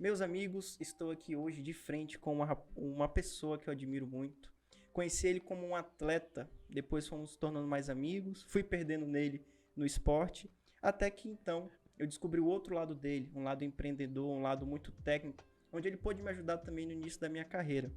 Meus amigos, estou aqui hoje de frente com uma pessoa que eu admiro muito. Conheci ele como um atleta, depois fomos nos tornando mais amigos, fui perdendo nele no esporte, até que então eu descobri o outro lado dele, um lado empreendedor, um lado muito técnico, onde ele pôde me ajudar também no início da minha carreira.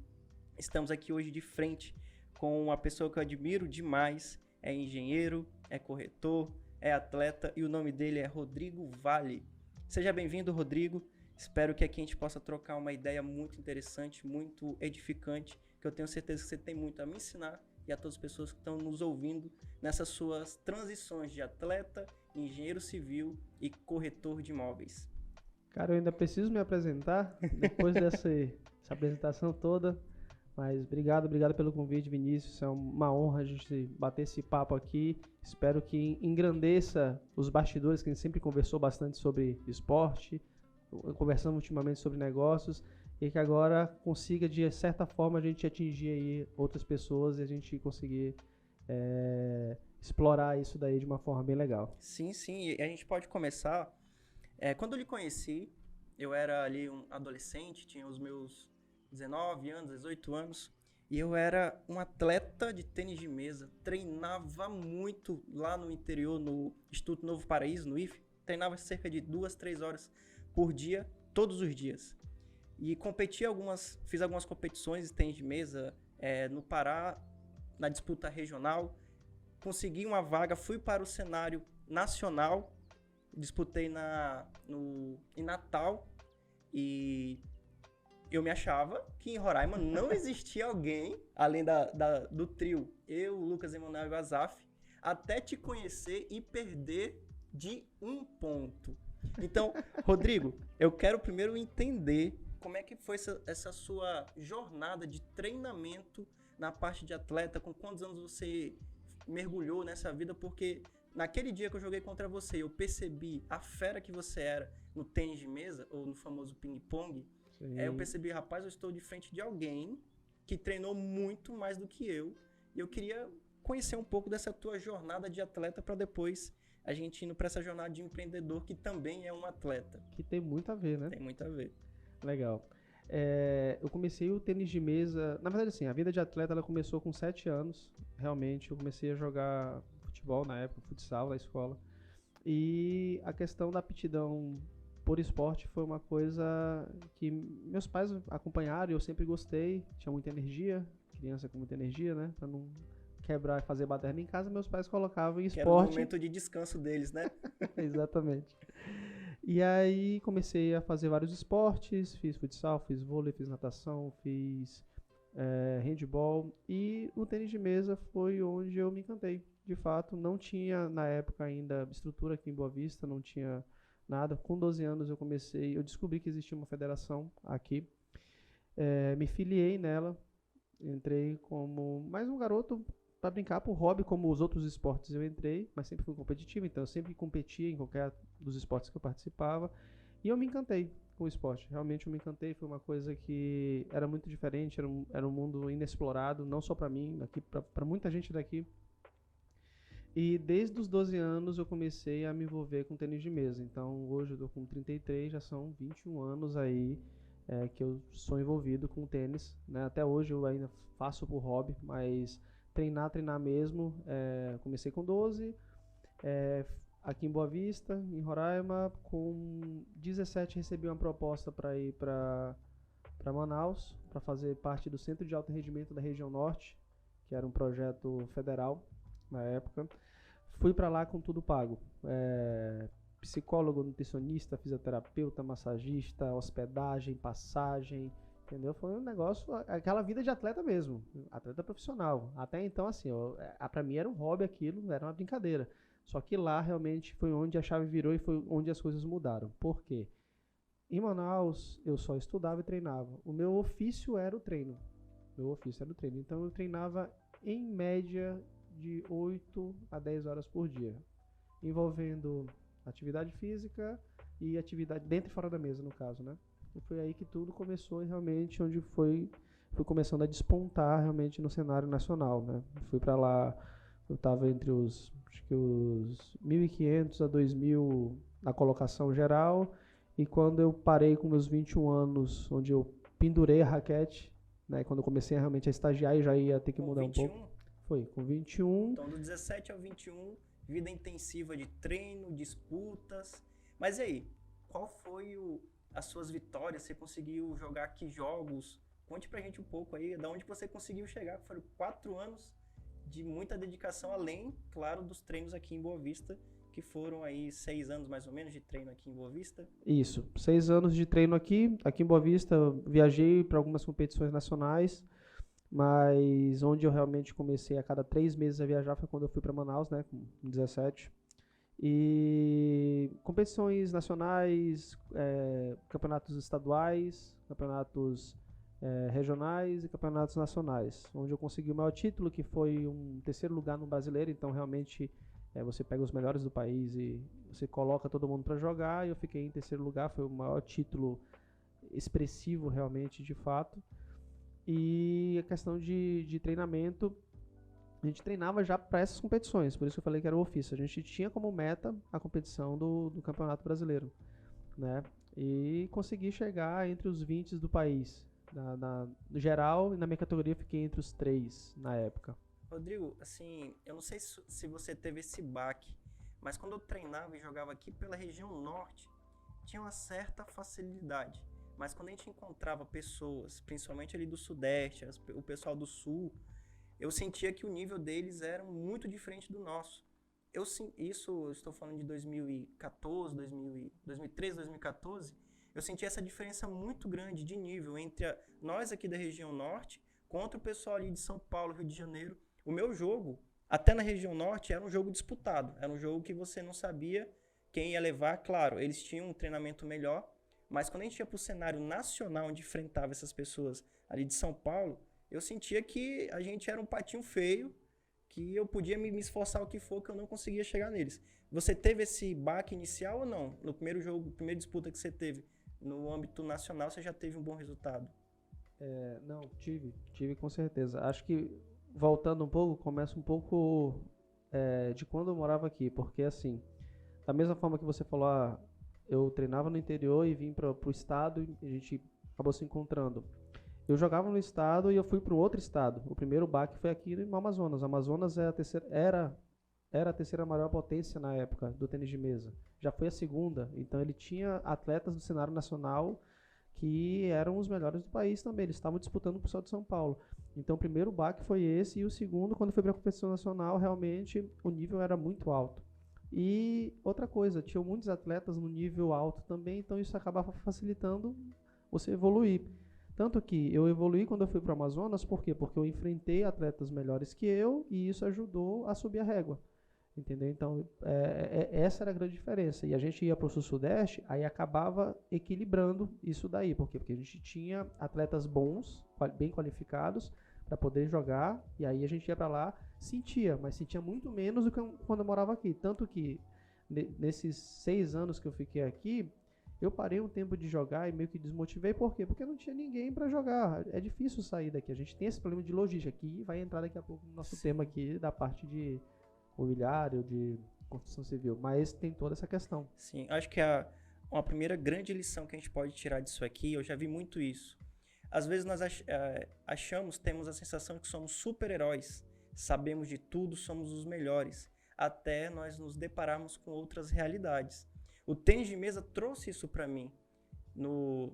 Estamos aqui hoje de frente com uma pessoa que eu admiro demais, é engenheiro, é corretor, é atleta e o nome dele é Rodrigo Vale. Seja bem-vindo, Rodrigo. Espero que aqui a gente possa trocar uma ideia muito interessante, muito edificante, que eu tenho certeza que você tem muito a me ensinar e a todas as pessoas que estão nos ouvindo nessas suas transições de atleta, engenheiro civil e corretor de imóveis. Cara, eu ainda preciso me apresentar depois dessa apresentação toda, mas obrigado pelo convite, Vinícius. É uma honra a gente bater esse papo aqui. Espero que engrandeça os bastidores, que a gente sempre conversou bastante sobre esporte, conversamos ultimamente sobre negócios, e que agora consiga, de certa forma, a gente atingir aí outras pessoas e a gente conseguir explorar isso daí de uma forma bem legal. Sim, e a gente pode começar. Quando eu lhe conheci, eu era ali um adolescente, tinha os meus 19 anos, 18 anos, e eu era um atleta de tênis de mesa, treinava muito lá no interior, no Instituto Novo Paraíso, no IFE, treinava cerca de 2, 3 horas por dia, todos os dias. E fiz algumas competições de tênis de mesa no Pará, na disputa regional, consegui uma vaga, fui para o cenário nacional, disputei em Natal e eu me achava que em Roraima não existia alguém, além do trio, eu, Lucas Emanuel e o Azaf, até te conhecer e perder de 1 ponto. Então, Rodrigo, eu quero primeiro entender como é que foi essa sua jornada de treinamento na parte de atleta, com quantos anos você mergulhou nessa vida, porque naquele dia que eu joguei contra você, eu percebi a fera que você era no tênis de mesa, ou no famoso ping-pong. Eu percebi, rapaz, eu estou de frente de alguém que treinou muito mais do que eu, e eu queria conhecer um pouco dessa tua jornada de atleta para depois a gente indo para essa jornada de empreendedor que também é um atleta. Que tem muito a ver, né? Tem muito a ver. Legal. Eu comecei o tênis de mesa. Na verdade, assim, a vida de atleta ela começou com 7 anos. Realmente, eu comecei a jogar futebol na época, futsal na escola. E a questão da aptidão por esporte foi uma coisa que meus pais acompanharam e eu sempre gostei. Tinha muita energia, criança com muita energia, né? Pra não quebrar e fazer baderna em casa, meus pais colocavam em Que era o esporte. momento de descanso deles, né? Exatamente. E aí comecei a fazer vários esportes, fiz futsal, fiz vôlei, fiz natação, fiz handball, e o tênis de mesa foi onde eu me encantei. De fato, não tinha na época ainda estrutura aqui em Boa Vista, não tinha nada. Com 12 anos eu descobri que existia uma federação aqui, me filiei nela, entrei como mais um garoto para brincar, por hobby, como os outros esportes eu entrei, mas sempre fui competitivo, então eu sempre competia em qualquer dos esportes que eu participava, e eu me encantei com o esporte. Realmente eu me encantei, foi uma coisa que era muito diferente, era um mundo inexplorado, não só para mim, para muita gente daqui. E desde os 12 anos eu comecei a me envolver com tênis de mesa. Então hoje eu tô com 33, já são 21 anos aí que eu sou envolvido com tênis, né? Até hoje eu ainda faço por hobby, mas treinar mesmo, comecei com 12, aqui em Boa Vista, em Roraima. Com 17 recebi uma proposta para ir para Manaus, para fazer parte do Centro de Alto Rendimento da Região Norte, que era um projeto federal na época. Fui para lá com tudo pago. Psicólogo, nutricionista, fisioterapeuta, massagista, hospedagem, passagem, entendeu? Foi um negócio, aquela vida de atleta mesmo, atleta profissional. Até então, assim, pra mim era um hobby aquilo, era uma brincadeira. Só que lá realmente foi onde a chave virou e foi onde as coisas mudaram. Por quê? Em Manaus, eu só estudava e treinava. O meu ofício era o treino. Então eu treinava em média de 8 a 10 horas por dia, envolvendo atividade física e atividade dentro e fora da mesa, no caso, né? E foi aí que tudo começou, e realmente onde fui começando a despontar realmente no cenário nacional, né? Fui para lá, eu estava entre os 1.500 a 2.000 na colocação geral, E quando eu parei com meus 21 anos, onde eu pendurei a raquete, né, quando eu comecei realmente a estagiar e já ia ter que Com mudar um pouco. 21? Foi, com 21. Então, do 17 ao 21, vida intensiva de treino, disputas. Mas e aí, qual foi as suas vitórias? Você conseguiu jogar que jogos? Conte pra gente um pouco aí, da onde você conseguiu chegar. Foram 4 anos de muita dedicação, além, claro, dos treinos aqui em Boa Vista, que foram aí 6 anos mais ou menos de treino aqui em Boa Vista. Isso, 6 anos de treino aqui em Boa Vista, eu viajei para algumas competições nacionais, mas onde eu realmente comecei a cada 3 meses a viajar foi quando eu fui para Manaus, né, com 17. E competições nacionais, campeonatos estaduais, campeonatos regionais e campeonatos nacionais, onde eu consegui o maior título, que foi um terceiro lugar no brasileiro. Então realmente você pega os melhores do país e você coloca todo mundo para jogar, e eu fiquei em terceiro lugar, foi o maior título expressivo realmente, de fato. E a questão de treinamento, a gente treinava já para essas competições, por isso que eu falei que era o ofício. A gente tinha como meta a competição do Campeonato Brasileiro, né? E consegui chegar entre os 20 do país. No geral, e na minha categoria eu fiquei entre os 3 na época. Rodrigo, assim, eu não sei se você teve esse baque, mas quando eu treinava e jogava aqui pela região norte, tinha uma certa facilidade. Mas quando a gente encontrava pessoas, principalmente ali do sudeste, o pessoal do sul, eu sentia que o nível deles era muito diferente do nosso. Isso eu estou falando de 2014, 2013, 2014, eu senti essa diferença muito grande de nível entre nós aqui da região norte contra o pessoal ali de São Paulo, Rio de Janeiro. O meu jogo, até na região norte, era um jogo disputado. Era um jogo que você não sabia quem ia levar. Claro, eles tinham um treinamento melhor, mas quando a gente ia para o cenário nacional, onde enfrentava essas pessoas ali de São Paulo, eu sentia que a gente era um patinho feio, que eu podia me esforçar o que for, que eu não conseguia chegar neles. Você teve esse baque inicial ou não? No primeiro jogo, primeira disputa que você teve no âmbito nacional, você já teve um bom resultado? Não, tive com certeza. Acho que, voltando um pouco, começa um pouco de quando eu morava aqui, porque assim, da mesma forma que você falou, eu treinava no interior e vim para o estado e a gente acabou se encontrando. Eu jogava no estado e eu fui para um outro estado. O primeiro baque foi aqui no Amazonas. O Amazonas era a terceira maior potência na época do tênis de mesa. Já foi a segunda, então ele tinha atletas do cenário nacional que eram os melhores do país também. Eles estavam disputando o pessoal de São Paulo. Então o primeiro baque foi esse, e o segundo, quando foi para a competição nacional, realmente o nível era muito alto. E outra coisa, tinham muitos atletas no nível alto também, então isso acabava facilitando você evoluir. Tanto que eu evoluí quando eu fui para o Amazonas, por quê? Porque eu enfrentei atletas melhores que eu e isso ajudou a subir a régua. Entendeu? Então, essa era a grande diferença. E a gente ia para o sul-sudeste, aí acabava equilibrando isso daí. Por quê? Porque a gente tinha atletas bons, bem qualificados, para poder jogar, e aí a gente ia para lá, mas sentia muito menos do que quando eu morava aqui. Tanto que, nesses 6 anos que eu fiquei aqui, eu parei um tempo de jogar e meio que desmotivei. Por quê? Porque não tinha ninguém para jogar. É difícil sair daqui. A gente tem esse problema de logística, que vai entrar daqui a pouco no nosso tema aqui, da parte de mobiliário, de construção civil, mas tem toda essa questão. Sim, acho que uma primeira grande lição que a gente pode tirar disso aqui, eu já vi muito isso. Às vezes nós temos a sensação que somos super-heróis, sabemos de tudo, somos os melhores, até nós nos depararmos com outras realidades. O tênis de mesa trouxe isso para mim.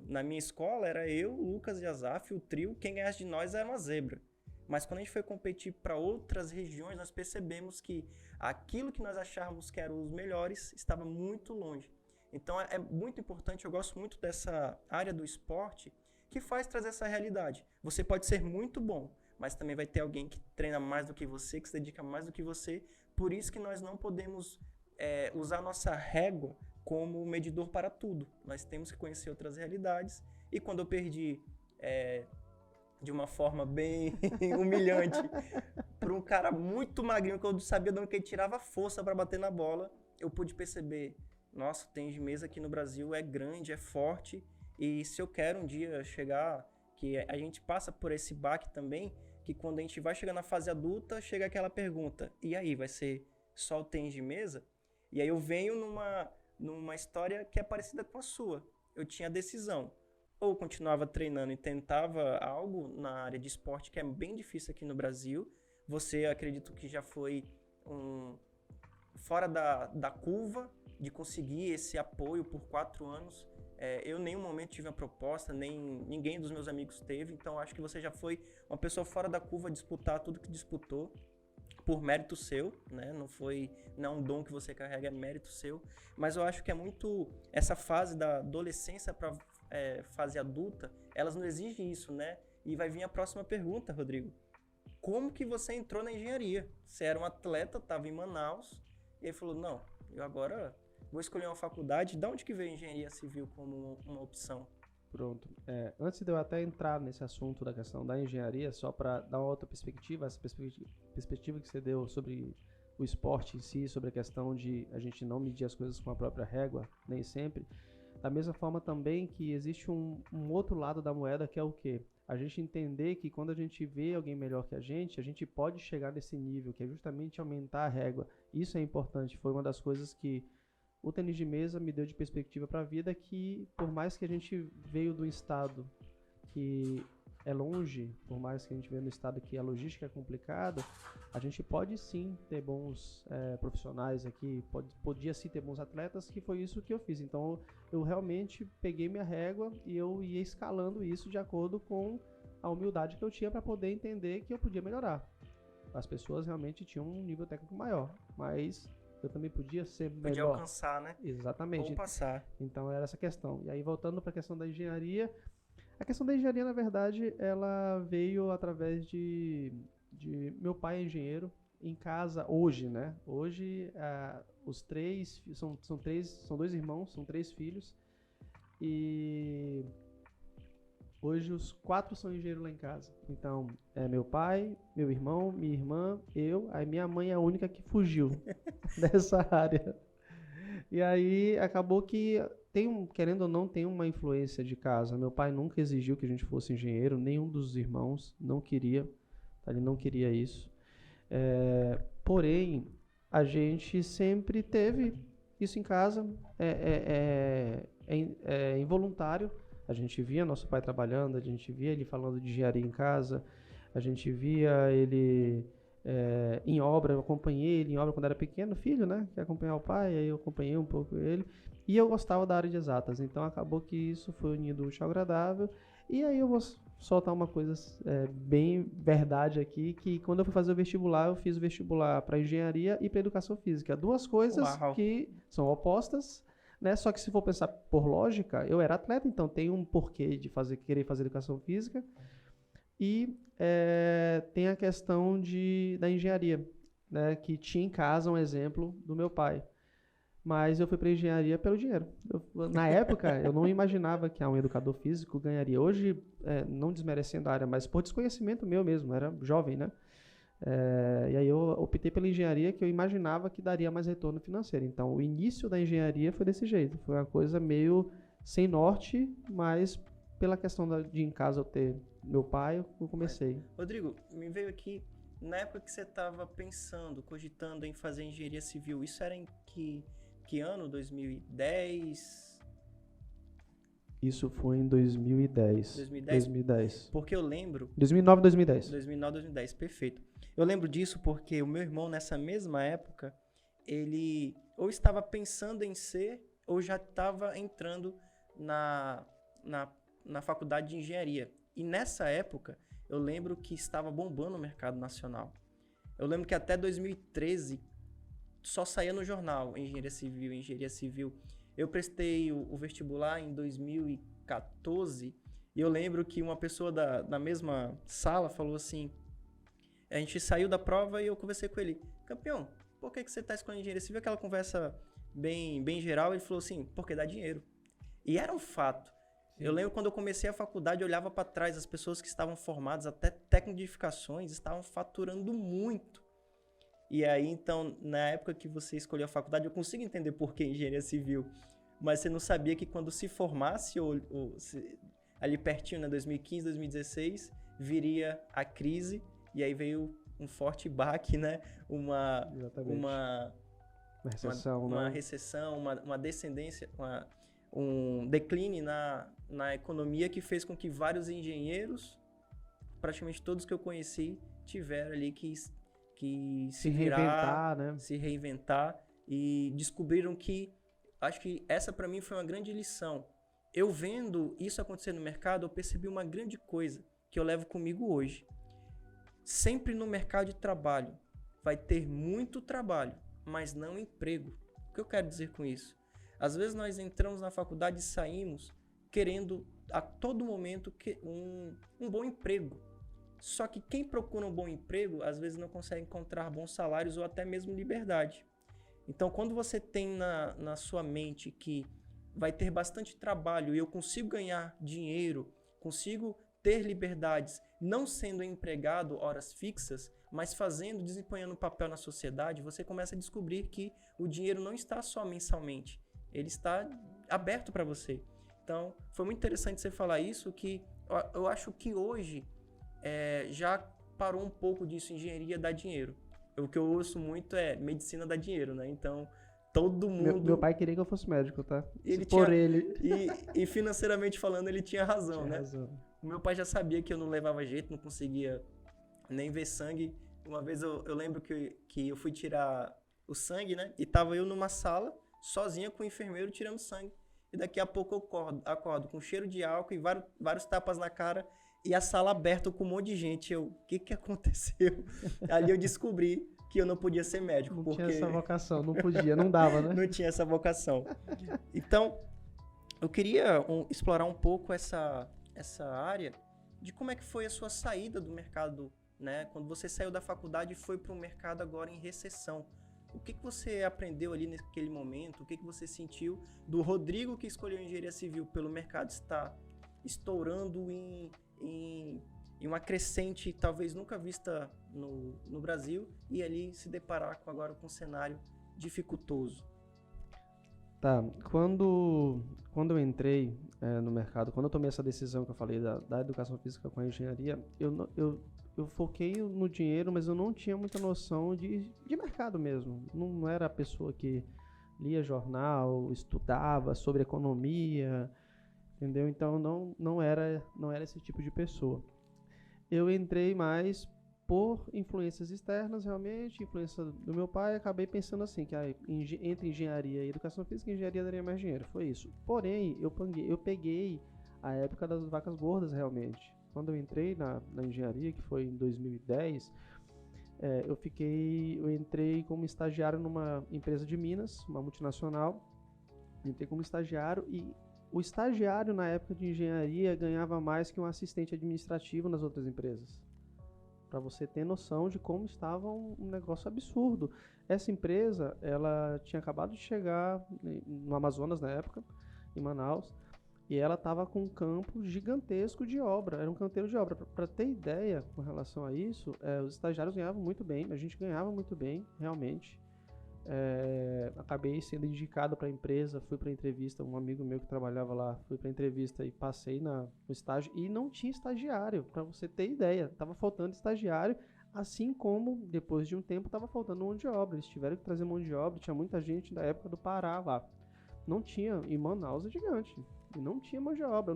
Na minha escola era eu, Lucas e Azaf, o trio, quem ganhasse de nós era uma zebra. Mas quando a gente foi competir para outras regiões, nós percebemos que aquilo que nós achávamos que eram os melhores estava muito longe. Então é muito importante, eu gosto muito dessa área do esporte, que faz trazer essa realidade. Você pode ser muito bom, mas também vai ter alguém que treina mais do que você, que se dedica mais do que você. Por isso que nós não podemos usar nossa régua como medidor para tudo. Nós temos que conhecer outras realidades. E quando eu perdi de uma forma bem humilhante para um cara muito magrinho, que eu sabia de onde ele tirava força para bater na bola, eu pude perceber, nossa, o tênis de mesa aqui no Brasil é grande, é forte, e se eu quero um dia chegar, que a gente passa por esse baque também, que quando a gente vai chegar na fase adulta, chega aquela pergunta, e aí, vai ser só o tênis de mesa? E aí eu venho numa história que é parecida com a sua. Eu tinha decisão. Ou continuava treinando e tentava algo na área de esporte, que é bem difícil aqui no Brasil. Você, acredito que já foi fora da curva de conseguir esse apoio por 4 anos. Eu em nenhum momento tive uma proposta, nem ninguém dos meus amigos teve. Então, acho que você já foi uma pessoa fora da curva a disputar tudo que disputou por mérito seu, né? Não é um dom que você carrega, é mérito seu. Mas eu acho que é muito essa fase da adolescência para fase adulta, elas não exigem isso, né? E vai vir a próxima pergunta, Rodrigo. Como que você entrou na engenharia? Você era um atleta, estava em Manaus, e aí falou, não, eu agora vou escolher uma faculdade. De onde que veio a engenharia civil como uma opção? Pronto. Antes de eu até entrar nesse assunto da questão da engenharia, só para dar uma outra perspectiva, essa perspectiva que você deu sobre o esporte em si, sobre a questão de a gente não medir as coisas com a própria régua, nem sempre. Da mesma forma também que existe um outro lado da moeda, que é o quê? A gente entender que quando a gente vê alguém melhor que a gente pode chegar nesse nível, que é justamente aumentar a régua. Isso é importante, foi uma das coisas que o tênis de mesa me deu de perspectiva para a vida, que por mais que a gente veio do estado que é longe, por mais que a gente veio no estado que a logística é complicada, a gente pode sim ter bons profissionais aqui, podia sim ter bons atletas, que foi isso que eu fiz. Então eu realmente peguei minha régua e eu ia escalando isso de acordo com a humildade que eu tinha para poder entender que eu podia melhorar. As pessoas realmente tinham um nível técnico maior, mas eu também podia ser melhor. Podia alcançar, né? Exatamente. Ou passar. Então era essa questão. E aí voltando para a questão da engenharia, a questão da engenharia, na verdade, ela veio através de meu pai é engenheiro. Em casa, hoje, né? Hoje, os três, são 2 irmãos, são 3 filhos. E hoje os 4 são engenheiros lá em casa. Então, meu pai, meu irmão, minha irmã, eu. Aí minha mãe é a única que fugiu dessa área. E aí acabou que querendo ou não, tem uma influência de casa. Meu pai nunca exigiu que a gente fosse engenheiro, nenhum dos irmãos não queria, ele não queria isso. Porém, a gente sempre teve isso em casa, involuntário. A gente via nosso pai trabalhando, a gente via ele falando de engenharia em casa, a gente via ele em obra. Eu acompanhei ele em obra quando era pequeno, filho, né? Que acompanhar o pai, aí eu acompanhei um pouco ele. E eu gostava da área de exatas, então acabou que isso foi unido útil ao agradável. E aí eu vou soltar uma coisa bem verdade aqui, que quando eu fui fazer o vestibular, eu fiz o vestibular para engenharia e para educação física. 2 coisas que são opostas, né? Só que se for pensar por lógica, eu era atleta, então tem um porquê de querer fazer educação física. E tem a questão da engenharia, né? Que tinha em casa um exemplo do meu pai. Mas eu fui para engenharia pelo dinheiro. Na época, eu não imaginava que um educador físico ganharia. Hoje, não desmerecendo a área, mas por desconhecimento meu mesmo, era jovem, né? E aí eu optei pela engenharia, que eu imaginava que daria mais retorno financeiro. Então, o início da engenharia foi desse jeito. Foi uma coisa meio sem norte, mas pela questão de em casa eu ter meu pai, eu comecei. Rodrigo, me veio aqui, na época que você estava cogitando em fazer engenharia civil, isso era em que ano? 2010? Isso foi em 2010. 2010. Porque eu lembro... 2009, 2010. 2009, 2010, perfeito. Eu lembro disso porque o meu irmão, nessa mesma época, ele ou estava pensando em ser, ou já estava entrando na faculdade de engenharia. E nessa época, eu lembro que estava bombando o mercado nacional. Eu lembro que até 2013... só saía no jornal engenharia civil. Eu prestei o vestibular em 2014 e eu lembro que uma pessoa da mesma sala falou assim, a gente saiu da prova e eu conversei com ele, campeão, por que você está escolhendo engenharia civil? Aquela conversa bem geral, ele falou assim, porque dá dinheiro. E era um fato. Sim. Eu lembro quando eu comecei a faculdade, eu olhava para trás, as pessoas que estavam formadas, até técnico de edificações, estavam faturando muito. E aí, então, na época que você escolheu a faculdade, eu consigo entender por que engenharia civil, mas você não sabia que quando se formasse, ali pertinho, né, 2015, 2016, viria a crise, e aí veio um forte baque, né, uma uma recessão, uma descendência, um declínio na economia que fez com que vários engenheiros, praticamente todos que eu conheci, tiveram ali que se reinventar, né? Se reinventar e descobriram que, acho que essa para mim foi uma grande lição. Eu vendo isso acontecer no mercado, eu percebi uma grande coisa que eu levo comigo hoje. Sempre no mercado de trabalho vai ter muito trabalho, mas não emprego. O que eu quero dizer com isso? Às vezes nós entramos na faculdade e saímos querendo a todo momento um bom emprego. Só que quem procura um bom emprego, às vezes não consegue encontrar bons salários ou até mesmo liberdade. Então, quando você tem na sua mente que vai ter bastante trabalho e eu consigo ganhar dinheiro, consigo ter liberdades, não sendo empregado horas fixas, mas desempenhando um papel na sociedade, você começa a descobrir que o dinheiro não está só mensalmente, ele está aberto para você. Então, foi muito interessante você falar isso, que eu acho que hoje já parou um pouco disso, engenharia dá dinheiro. O que eu ouço muito é medicina dá dinheiro, né? Então, todo mundo... Meu pai queria que eu fosse médico, tá? Ele. E financeiramente falando, ele tinha razão, né? Razão. O meu pai já sabia que eu não levava jeito, não conseguia nem ver sangue. Uma vez eu lembro que eu fui tirar o sangue, né? E tava eu numa sala, sozinha com o enfermeiro tirando sangue. E daqui a pouco eu acordo com cheiro de álcool e vários tapas na cara. E a sala aberta com um monte de gente. O que aconteceu? Ali eu descobri que eu não podia ser médico. Não porque tinha essa vocação, não podia, não dava, né? Não tinha essa vocação. Então, eu queria explorar um pouco essa área de como é que foi a sua saída do mercado, né? Quando você saiu da faculdade e foi para o mercado agora em recessão. O que você aprendeu ali naquele momento? O que você sentiu do Rodrigo que escolheu engenharia civil pelo mercado estar estourando em uma crescente talvez nunca vista no Brasil e ali se deparar agora com um cenário dificultoso? Tá, quando eu entrei no mercado, quando eu tomei essa decisão que eu falei da educação física com a engenharia, eu foquei no dinheiro, mas eu não tinha muita noção de mercado mesmo. Não era a pessoa que lia jornal, estudava sobre economia, entendeu? Então não era esse tipo de pessoa. Eu entrei mais por influências externas, realmente, influência do meu pai, acabei pensando assim, que entre engenharia e educação física, engenharia daria mais dinheiro, foi isso. Porém, eu peguei a época das vacas gordas, realmente. Quando eu entrei na engenharia, que foi em 2010, eu entrei como estagiário numa empresa de Minas, uma multinacional, entrei como estagiário e o estagiário na época de engenharia ganhava mais que um assistente administrativo nas outras empresas. Para você ter noção de como estava um negócio absurdo. Essa empresa, ela tinha acabado de chegar no Amazonas na época, em Manaus, e ela estava com um campo gigantesco de obra, era um canteiro de obra. Para ter ideia com relação a isso, os estagiários ganhavam muito bem, a gente ganhava muito bem, realmente. Acabei sendo indicado para a empresa, fui para a entrevista, um amigo meu que trabalhava lá, fui para a entrevista e passei no estágio e não tinha estagiário, para você ter ideia, estava faltando estagiário, assim como depois de um tempo estava faltando mão de obra, eles tiveram que trazer mão de obra, tinha muita gente da época do Pará lá, não tinha, e Manaus é gigante, e não tinha mão de obra,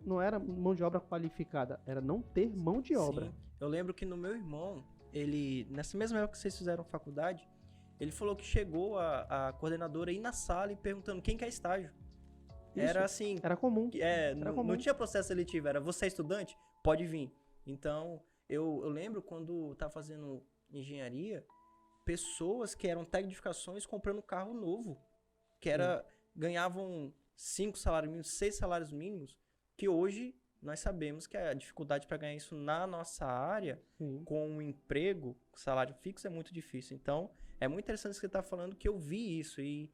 não era mão de obra qualificada, era não ter mão de obra. Sim, eu lembro que no meu irmão, ele, nessa mesma época que vocês fizeram faculdade, ele falou que chegou a coordenadora aí na sala e perguntando quem quer estágio. Isso, era assim... Era comum. Não tinha processo seletivo, era você é estudante? Pode vir. Então, eu lembro quando eu estava fazendo engenharia, pessoas que eram tecnificações comprando carro novo, que ganhavam 5 salários mínimos, 6 salários mínimos, que hoje nós sabemos que a dificuldade para ganhar isso na nossa área, com um emprego, salário fixo, é muito difícil. Então, é muito interessante isso que você está falando, que eu vi isso e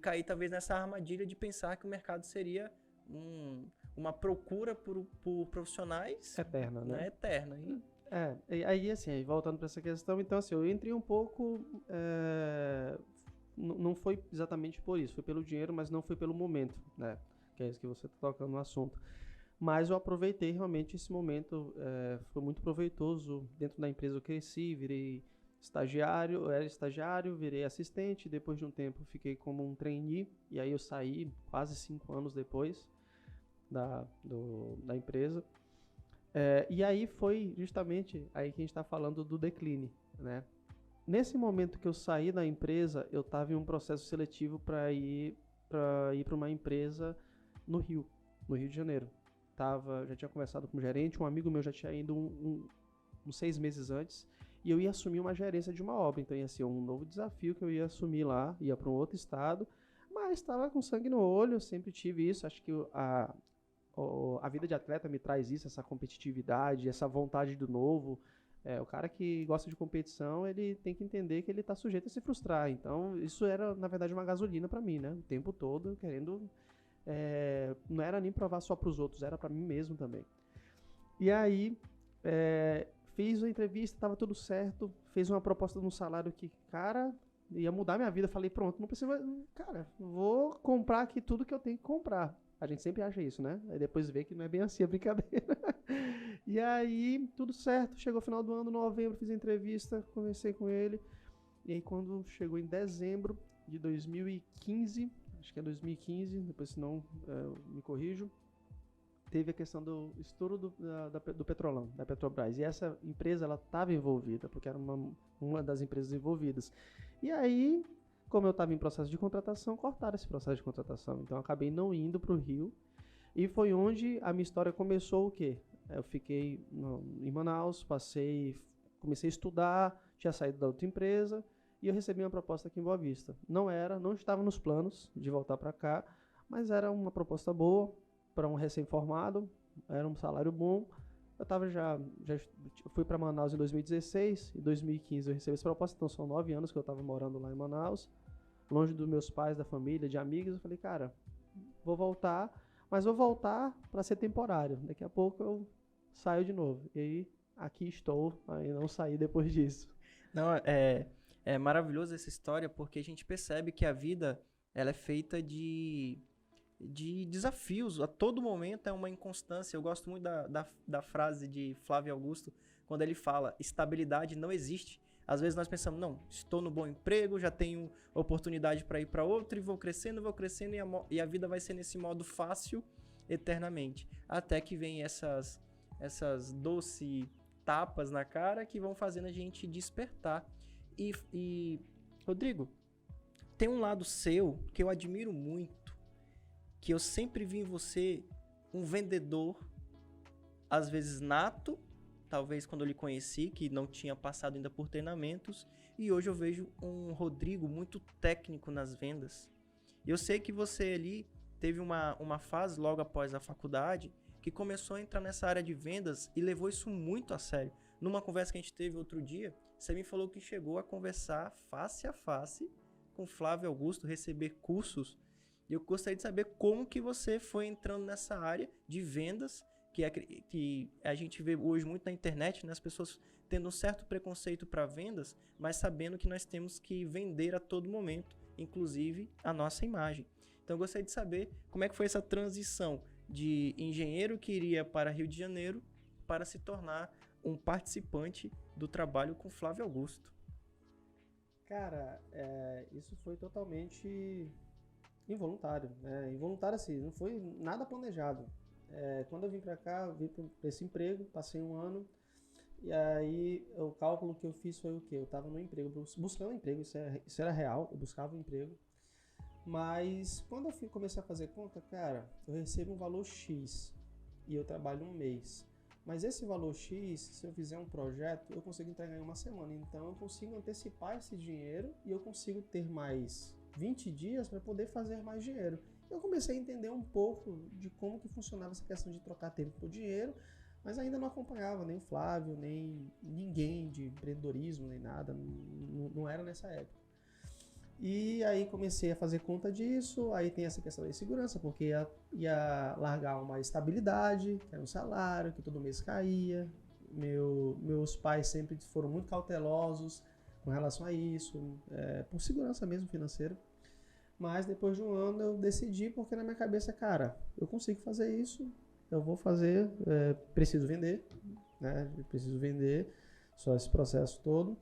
caí talvez nessa armadilha de pensar que o mercado seria uma procura por profissionais... Eterna, né? Eterna. E aí, assim, voltando para essa questão, então, assim, eu entrei um pouco... não foi exatamente por isso, foi pelo dinheiro, mas não foi pelo momento, né? Que é isso que você está tocando no assunto. Mas eu aproveitei realmente esse momento, foi muito proveitoso. Dentro da empresa eu cresci, virei estagiário, eu era estagiário, virei assistente, depois de um tempo fiquei como um trainee, e aí eu saí quase 5 anos depois da empresa. E aí foi justamente aí que a gente está falando do decline, né? Nesse momento que eu saí da empresa, eu estava em um processo seletivo para ir para uma empresa no Rio de Janeiro. Já tinha conversado com o gerente, um amigo meu já tinha ido uns 6 meses antes, e eu ia assumir uma gerência de uma obra, então ia ser um novo desafio que eu ia assumir lá, ia para um outro estado, mas estava com sangue no olho, eu sempre tive isso, acho que a vida de atleta me traz isso, essa competitividade, essa vontade do novo. O cara que gosta de competição, ele tem que entender que ele está sujeito a se frustrar. Então, isso era, na verdade, uma gasolina para mim, né? O tempo todo, querendo... não era nem provar só para os outros, era para mim mesmo também. E aí, fiz a entrevista, estava tudo certo, fez uma proposta de um salário que, cara, ia mudar minha vida. Falei, pronto, não precisa... Cara, vou comprar aqui tudo que eu tenho que comprar. A gente sempre acha isso, né? Aí depois vê que não é bem assim a brincadeira. E aí, tudo certo. Chegou o final do ano, novembro, fiz a entrevista, conversei com ele. E aí, quando chegou em dezembro de 2015, acho que é 2015, depois se não me corrijo, teve a questão do estouro do Petrolão, da Petrobras. E essa empresa, ela estava envolvida, porque era uma das empresas envolvidas. E aí... Como eu estava em processo de contratação, cortaram esse processo de contratação. Então, eu acabei não indo para o Rio. E foi onde a minha história começou o quê? Eu fiquei em Manaus, comecei a estudar, tinha saído da outra empresa, e eu recebi uma proposta aqui em Boa Vista. Não estava nos planos de voltar para cá, mas era uma proposta boa para um recém-formado, era um salário bom. Eu já fui para Manaus em 2016, em 2015 eu recebi essa proposta, então são 9 anos que eu estava morando lá em Manaus, longe dos meus pais, da família, de amigos. Eu falei, cara, vou voltar, mas vou voltar para ser temporário. Daqui a pouco eu saio de novo. E aí, aqui estou, aí não saí depois disso. Não, é maravilhoso essa história, porque a gente percebe que a vida, ela é feita de desafios. A todo momento é uma inconstância. Eu gosto muito da frase de Flávio Augusto, quando ele fala, estabilidade não existe. Às vezes nós pensamos, não, estou no bom emprego, já tenho oportunidade para ir para outro e vou crescendo e a vida vai ser nesse modo fácil eternamente. Até que vem essas doces tapas na cara que vão fazendo a gente despertar. E Rodrigo, tem um lado seu que eu admiro muito, que eu sempre vi em você um vendedor, às vezes nato, talvez quando eu lhe conheci, que não tinha passado ainda por treinamentos, e hoje eu vejo um Rodrigo muito técnico nas vendas. Eu sei que você ali teve uma fase logo após a faculdade que começou a entrar nessa área de vendas e levou isso muito a sério. Numa conversa que a gente teve outro dia, você me falou que chegou a conversar face a face com Flávio Augusto, receber cursos. E eu gostaria de saber como que você foi entrando nessa área de vendas, que a gente vê hoje muito na internet, né? As pessoas tendo um certo preconceito para vendas, mas sabendo que nós temos que vender a todo momento, inclusive a nossa imagem. Então eu gostaria de saber como é que foi essa transição de engenheiro que iria para Rio de Janeiro para se tornar um participante do trabalho com Flávio Augusto. Cara, isso foi totalmente involuntário, né? Involuntário assim, não foi nada planejado. Quando eu vim pra cá, eu vim pra esse emprego, passei um ano, e aí o cálculo que eu fiz foi o quê? Eu tava no emprego, buscando um emprego, isso era real, eu buscava um emprego, mas quando eu comecei a fazer conta, cara, eu recebo um valor X e eu trabalho um mês. Mas esse valor X, se eu fizer um projeto, eu consigo entregar em uma semana. Então eu consigo antecipar esse dinheiro e eu consigo ter mais 20 dias para poder fazer mais dinheiro. Eu comecei a entender um pouco de como que funcionava essa questão de trocar tempo por dinheiro, mas ainda não acompanhava nem o Flávio, nem ninguém de empreendedorismo, nem nada, não era nessa época. E aí comecei a fazer conta disso, aí tem essa questão da insegurança, porque ia largar uma estabilidade, que era um salário, que todo mês caía. Meus pais sempre foram muito cautelosos com relação a isso, por segurança mesmo financeira. Mas depois de um ano eu decidi, porque na minha cabeça, cara, eu consigo fazer isso, eu vou fazer, preciso vender, né? Eu preciso vender, só esse processo todo.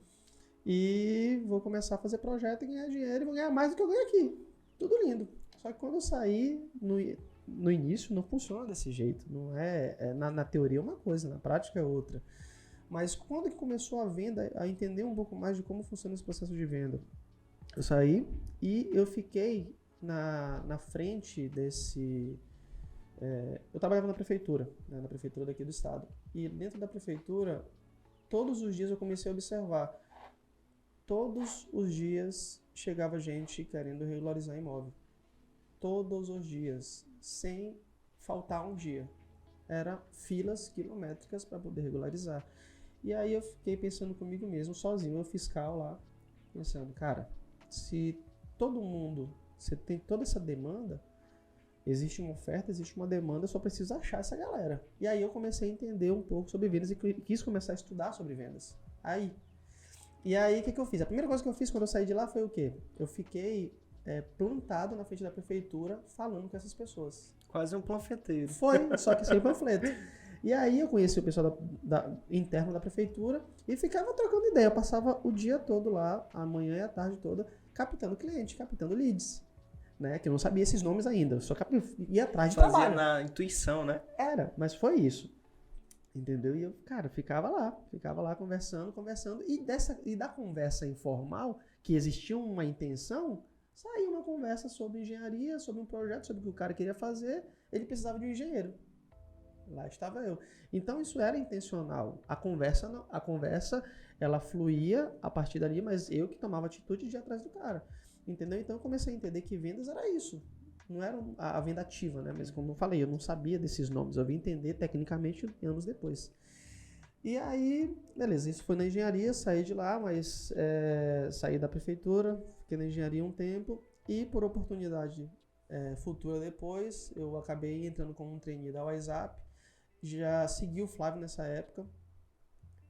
e vou começar a fazer projeto e ganhar dinheiro e vou ganhar mais do que eu ganho aqui. Tudo lindo. Só que quando eu saí, no início não funciona desse jeito. Não na teoria é uma coisa, na prática é outra. Mas quando que começou a venda, a entender um pouco mais de como funciona esse processo de venda, eu saí e eu fiquei na frente desse... eu trabalhava na prefeitura, né, na prefeitura daqui do estado. E dentro da prefeitura, todos os dias eu comecei a observar. Todos os dias chegava gente querendo regularizar imóvel. Todos os dias, sem faltar um dia. Era filas quilométricas para poder regularizar. E aí eu fiquei pensando comigo mesmo, sozinho, eu fiscal lá, pensando, cara, se todo mundo, você tem toda essa demanda, existe uma oferta, existe uma demanda, eu só preciso achar essa galera. E aí eu comecei a entender um pouco sobre vendas e quis começar a estudar sobre vendas. E aí o que eu fiz? A primeira coisa que eu fiz quando eu saí de lá foi o quê? Eu fiquei plantado na frente da prefeitura falando com essas pessoas. Quase um panfleteiro. Foi, só que sem panfleto. E aí eu conheci o pessoal interno da prefeitura e ficava trocando ideia. Eu passava o dia todo lá, a manhã e a tarde toda, captando cliente, captando leads. Né? Que eu não sabia esses nomes ainda, eu só ia atrás de trabalho. Fazia na intuição, né? Era, mas foi isso. Entendeu? E eu, cara, ficava lá conversando, e da conversa informal, que existia uma intenção, saiu uma conversa sobre engenharia, sobre um projeto, sobre o que o cara queria fazer, ele precisava de um engenheiro. Lá estava eu. Então isso era intencional. A conversa ela fluía a partir dali, mas eu que tomava atitude de ir atrás do cara. Entendeu? Então eu comecei a entender que vendas era isso. Não era a venda ativa, né? Mas como eu falei, eu não sabia desses nomes. Eu vim entender tecnicamente anos depois. E aí, beleza, isso foi na engenharia, saí de lá, mas saí da prefeitura, fiquei na engenharia um tempo e por oportunidade futura depois, eu acabei entrando como um trainee da WhatsApp, já segui o Flávio nessa época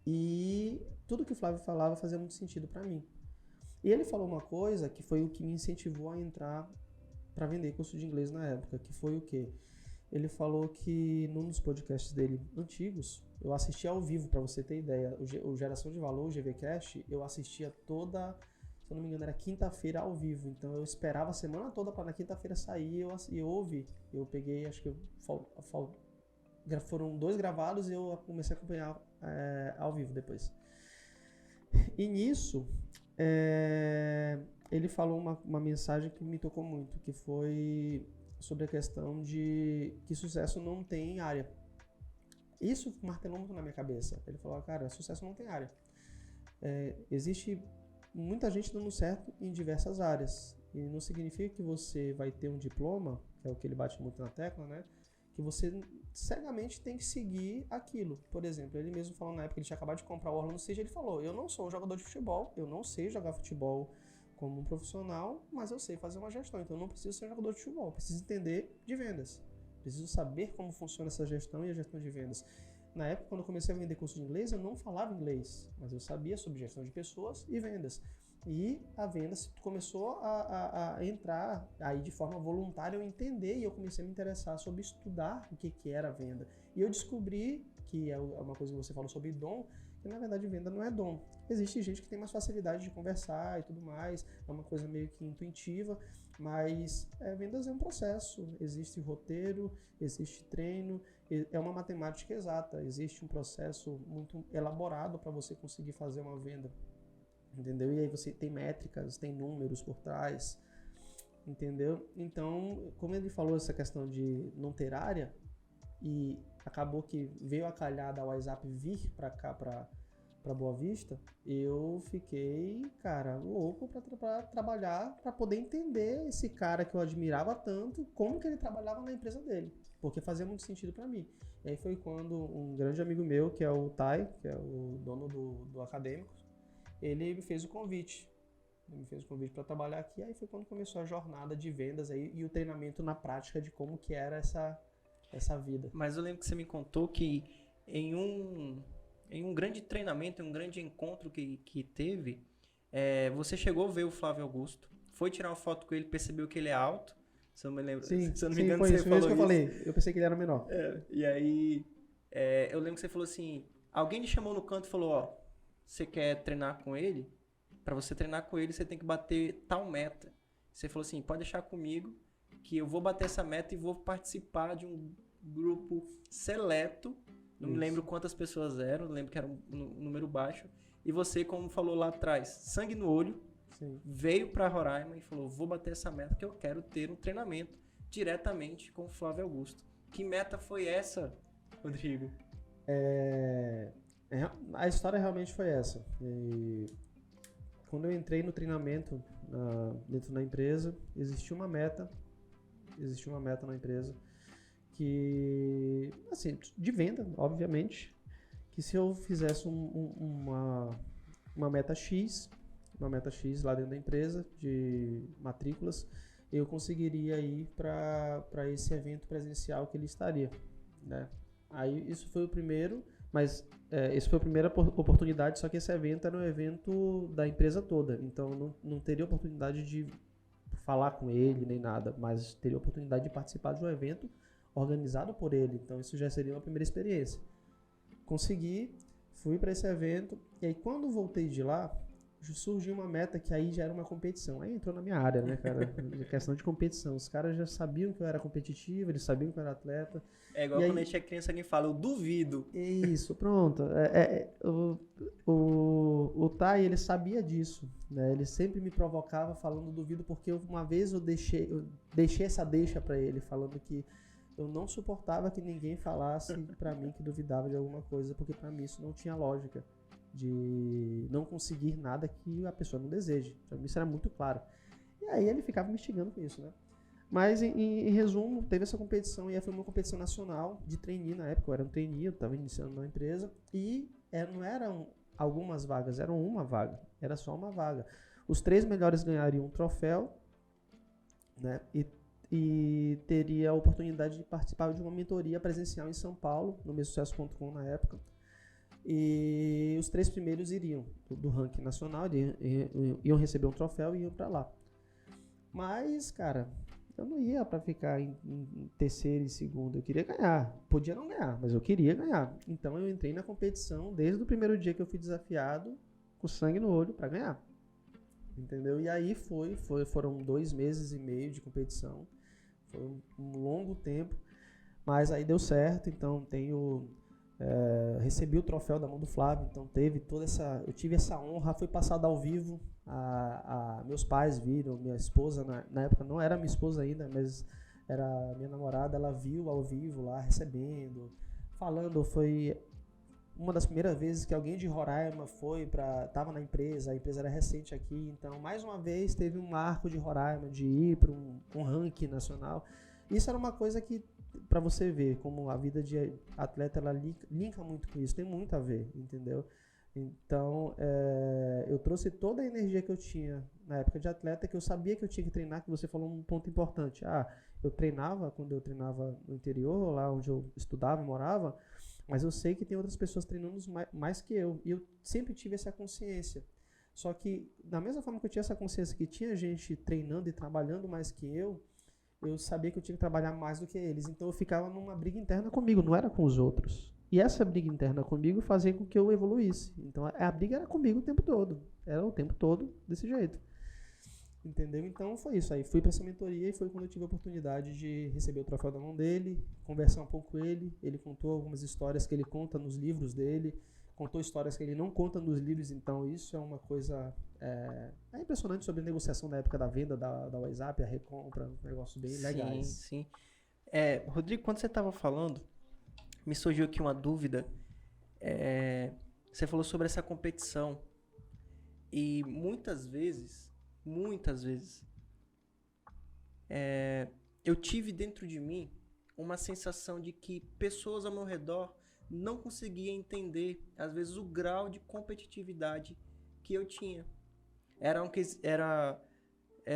e tudo que o Flávio falava fazia muito sentido para mim. E ele falou uma coisa que foi o que me incentivou a entrar para vender curso de inglês na época, que foi o quê? Ele falou que num dos podcasts dele antigos, eu assistia ao vivo, para você ter ideia, o Geração de Valor, o GVCast, eu assistia toda, se eu não me engano, era quinta-feira ao vivo, então eu esperava a semana toda para na quinta-feira sair e eu ouvi. Eu peguei, acho que foram 2 gravados e eu comecei a acompanhar ao vivo depois. E nisso, ele falou uma mensagem que me tocou muito, que foi sobre a questão de que sucesso não tem área. Isso martelou muito na minha cabeça. Ele falou, cara, sucesso não tem área. Existe muita gente dando certo em diversas áreas. E não significa que você vai ter um diploma, que é o que ele bate muito na tecla, né? Que você cegamente tem que seguir aquilo. Por exemplo, ele mesmo falou na época que ele tinha acabado de comprar o Orlando City, ele falou, eu não sou um jogador de futebol, eu não sei jogar futebol como um profissional, mas eu sei fazer uma gestão, então eu não preciso ser um jogador de futebol, eu preciso entender de vendas, preciso saber como funciona essa gestão e a gestão de vendas. Na época, quando eu comecei a vender curso de inglês, eu não falava inglês, mas eu sabia sobre gestão de pessoas e vendas. E a venda começou a entrar aí de forma voluntária, eu entender e eu comecei a me interessar sobre estudar o que era a venda. E eu descobri, que é uma coisa que você falou sobre dom, que na verdade venda não é dom. Existe gente que tem mais facilidade de conversar e tudo mais, é uma coisa meio que intuitiva, mas vendas é um processo, existe roteiro, existe treino, é uma matemática exata, existe um processo muito elaborado para você conseguir fazer uma venda. Entendeu? E aí você tem métricas, tem números por trás, entendeu? Então, como ele falou essa questão de não ter área, e acabou que veio a calhar da WhatsApp vir pra cá, pra Boa Vista, eu fiquei, cara, louco pra trabalhar, pra poder entender esse cara que eu admirava tanto, como que ele trabalhava na empresa dele, porque fazia muito sentido pra mim. E aí foi quando um grande amigo meu, que é o Tai, que é o dono do Acadêmicos, ele me fez o convite. Ele me fez o convite para trabalhar aqui. Aí foi quando começou a jornada de vendas aí, e o treinamento na prática de como que era essa vida. Mas eu lembro que você me contou que em um grande treinamento, em um grande encontro que teve, você chegou a ver o Flávio Augusto, foi tirar uma foto com ele, percebeu que ele é alto. Se eu me lembro, sim, se eu não me engano, foi você isso, falou foi isso que eu falei. Eu pensei que ele era menor. E aí, eu lembro que você falou assim, alguém lhe chamou no canto e falou, ó, você quer treinar com ele? para você treinar com ele, você tem que bater tal meta. Você falou assim, pode deixar comigo que eu vou bater essa meta e vou participar de um grupo seleto. Não me lembro quantas pessoas eram, lembro que era um número baixo. E você, como falou lá atrás, sangue no olho, Sim. veio para Roraima e falou, vou bater essa meta que eu quero ter um treinamento diretamente com o Flávio Augusto. Que meta foi essa, Rodrigo? A história realmente foi essa. E quando eu entrei no treinamento dentro da empresa, existia uma meta na empresa que, assim, de venda, obviamente, que se eu fizesse uma meta X lá dentro da empresa de matrículas, eu conseguiria ir para esse evento presencial que ele estaria, né? Aí isso foi o primeiro, mas essa foi a primeira oportunidade, só que esse evento era um evento da empresa toda, então não teria oportunidade de falar com ele nem nada, mas teria oportunidade de participar de um evento organizado por ele, então isso já seria uma primeira experiência. Consegui, fui para esse evento, e aí quando voltei de lá, surgiu uma meta que aí já era uma competição. Aí entrou na minha área, né, cara? Questão de competição. Os caras já sabiam que eu era competitivo, eles sabiam que eu era atleta. É igual quando a gente é criança, alguém fala, eu duvido. Isso, pronto. O Tai, ele sabia disso, né? Ele sempre me provocava falando duvido, porque uma vez eu deixei essa deixa pra ele, falando que eu não suportava que ninguém falasse pra mim que duvidava de alguma coisa, porque pra mim isso não tinha lógica. De não conseguir nada que a pessoa não deseje. Pra mim isso era muito claro. E aí ele ficava me instigando com isso, né? Mas em resumo, teve essa competição, e aí foi uma competição nacional de trainee na época. Eu era um trainee, eu estava iniciando na empresa, e não eram algumas vagas, eram uma vaga, era só uma vaga. Os 3 melhores ganhariam um troféu, né? E teria a oportunidade de participar de uma mentoria presencial em São Paulo, no mesucesso.com na época. E os 3 primeiros iriam do ranking nacional, iam receber um troféu e iam para lá. Mas, cara, eu não ia para ficar em terceiro e segundo, eu queria ganhar. Podia não ganhar, mas eu queria ganhar. Então eu entrei na competição desde o primeiro dia que eu fui desafiado, com sangue no olho, para ganhar. Entendeu? E aí foram 2 meses e meio de competição. Foi um longo tempo, mas aí deu certo. Então recebi o troféu da mão do Flávio, então eu tive essa honra, foi passado ao vivo, meus pais viram, minha esposa, na época não era minha esposa ainda, mas era minha namorada, ela viu ao vivo lá, recebendo, falando, foi uma das primeiras vezes que alguém de Roraima tava na empresa, a empresa era recente aqui, então mais uma vez teve um marco de Roraima, de ir para um ranking nacional. Isso era uma coisa que, para você ver como a vida de atleta ela linka muito com isso, tem muito a ver, entendeu? Então eu trouxe toda a energia que eu tinha na época de atleta, que eu sabia que eu tinha que treinar, que você falou um ponto importante. Quando eu treinava no interior, lá onde eu estudava e morava, mas eu sei que tem outras pessoas treinando mais que eu, e eu sempre tive essa consciência. Só que da mesma forma que eu tinha essa consciência que tinha gente treinando e trabalhando mais que eu sabia que eu tinha que trabalhar mais do que eles. Então eu ficava numa briga interna comigo, não era com os outros. E essa briga interna comigo fazia com que eu evoluísse. Então a briga era comigo o tempo todo. Era o tempo todo desse jeito. Entendeu? Então foi isso. Aí fui para essa mentoria e foi quando eu tive a oportunidade de receber o troféu da mão dele, conversar um pouco com ele. Ele contou algumas histórias que ele conta nos livros dele, contou histórias que ele não conta nos livros. Então isso é uma coisa impressionante sobre a negociação na época da venda da WhatsApp, a recompra, negócios bem legais. Sim. Rodrigo, quando você estava falando, me surgiu aqui uma dúvida. Você falou sobre essa competição. E muitas vezes, eu tive dentro de mim uma sensação de que pessoas ao meu redor não conseguiam entender, às vezes, o grau de competitividade que eu tinha. Era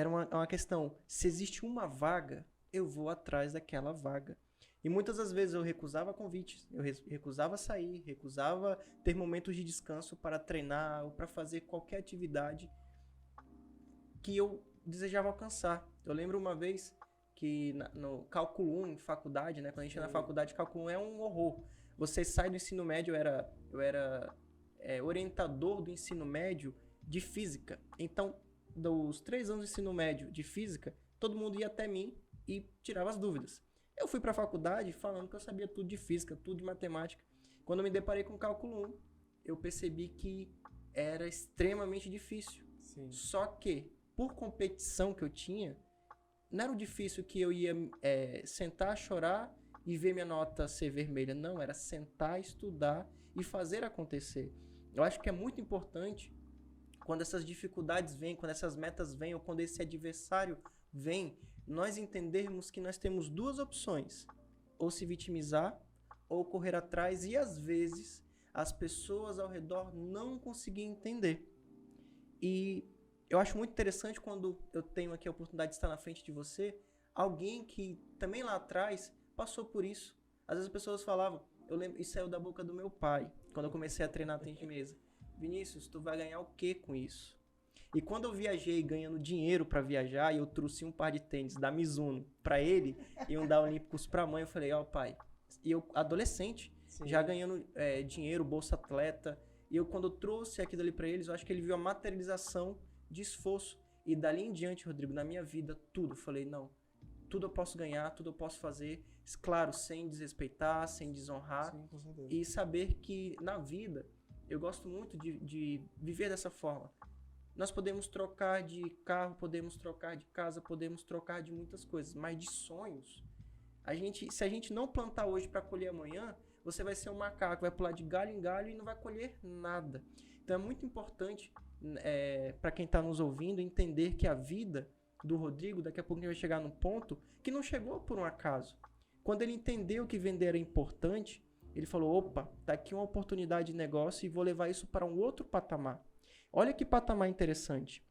uma questão, se existe uma vaga, eu vou atrás daquela vaga. E muitas das vezes eu recusava convites, eu recusava sair, recusava ter momentos de descanso para treinar ou para fazer qualquer atividade que eu desejava alcançar. Eu lembro uma vez que no cálculo 1 em faculdade, né, quando a gente na faculdade, cálculo 1 é um horror. Você sai do ensino médio, eu era orientador do ensino médio de física. Então, dos 3 anos de ensino médio de física, todo mundo ia até mim e tirava as dúvidas. Eu fui para a faculdade falando que eu sabia tudo de física, tudo de matemática. Quando eu me deparei com cálculo 1, eu percebi que era extremamente difícil. Sim. Só que, por competição que eu tinha, não era o difícil que eu ia sentar, chorar e ver minha nota ser vermelha. Não, era sentar, estudar e fazer acontecer. Eu acho que é muito importante quando essas dificuldades vêm, quando essas metas vêm, ou quando esse adversário vem, nós entendermos que nós temos 2 opções. Ou se vitimizar, ou correr atrás. E às vezes, as pessoas ao redor não conseguem entender. E eu acho muito interessante quando eu tenho aqui a oportunidade de estar na frente de você, alguém que também lá atrás passou por isso. Às vezes as pessoas falavam, eu lembro, isso saiu da boca do meu pai, quando eu comecei a treinar tênis de mesa. Vinícius, tu vai ganhar o quê com isso? E quando eu viajei ganhando dinheiro para viajar, e eu trouxe um par de tênis da Mizuno para ele e um da Olímpicos para a mãe, eu falei, ó pai, e eu adolescente, Sim. já ganhando dinheiro, bolsa atleta, e eu quando eu trouxe aquilo ali para eles, eu acho que ele viu a materialização de esforço. E dali em diante, Rodrigo, na minha vida, tudo, eu falei, não, tudo eu posso ganhar, tudo eu posso fazer, claro, sem desrespeitar, sem desonrar. Sim, com certeza. E saber que na vida, eu gosto muito de viver dessa forma. Nós podemos trocar de carro, podemos trocar de casa, podemos trocar de muitas coisas, mas de sonhos, se a gente não plantar hoje para colher amanhã, você vai ser um macaco, vai pular de galho em galho e não vai colher nada. Então é muito importante para quem está nos ouvindo entender que a vida do Rodrigo, daqui a pouco ele vai chegar num ponto que não chegou por um acaso. Quando ele entendeu que vender era importante, ele falou, opa, tá aqui uma oportunidade de negócio e vou levar isso para um outro patamar. Olha que patamar interessante.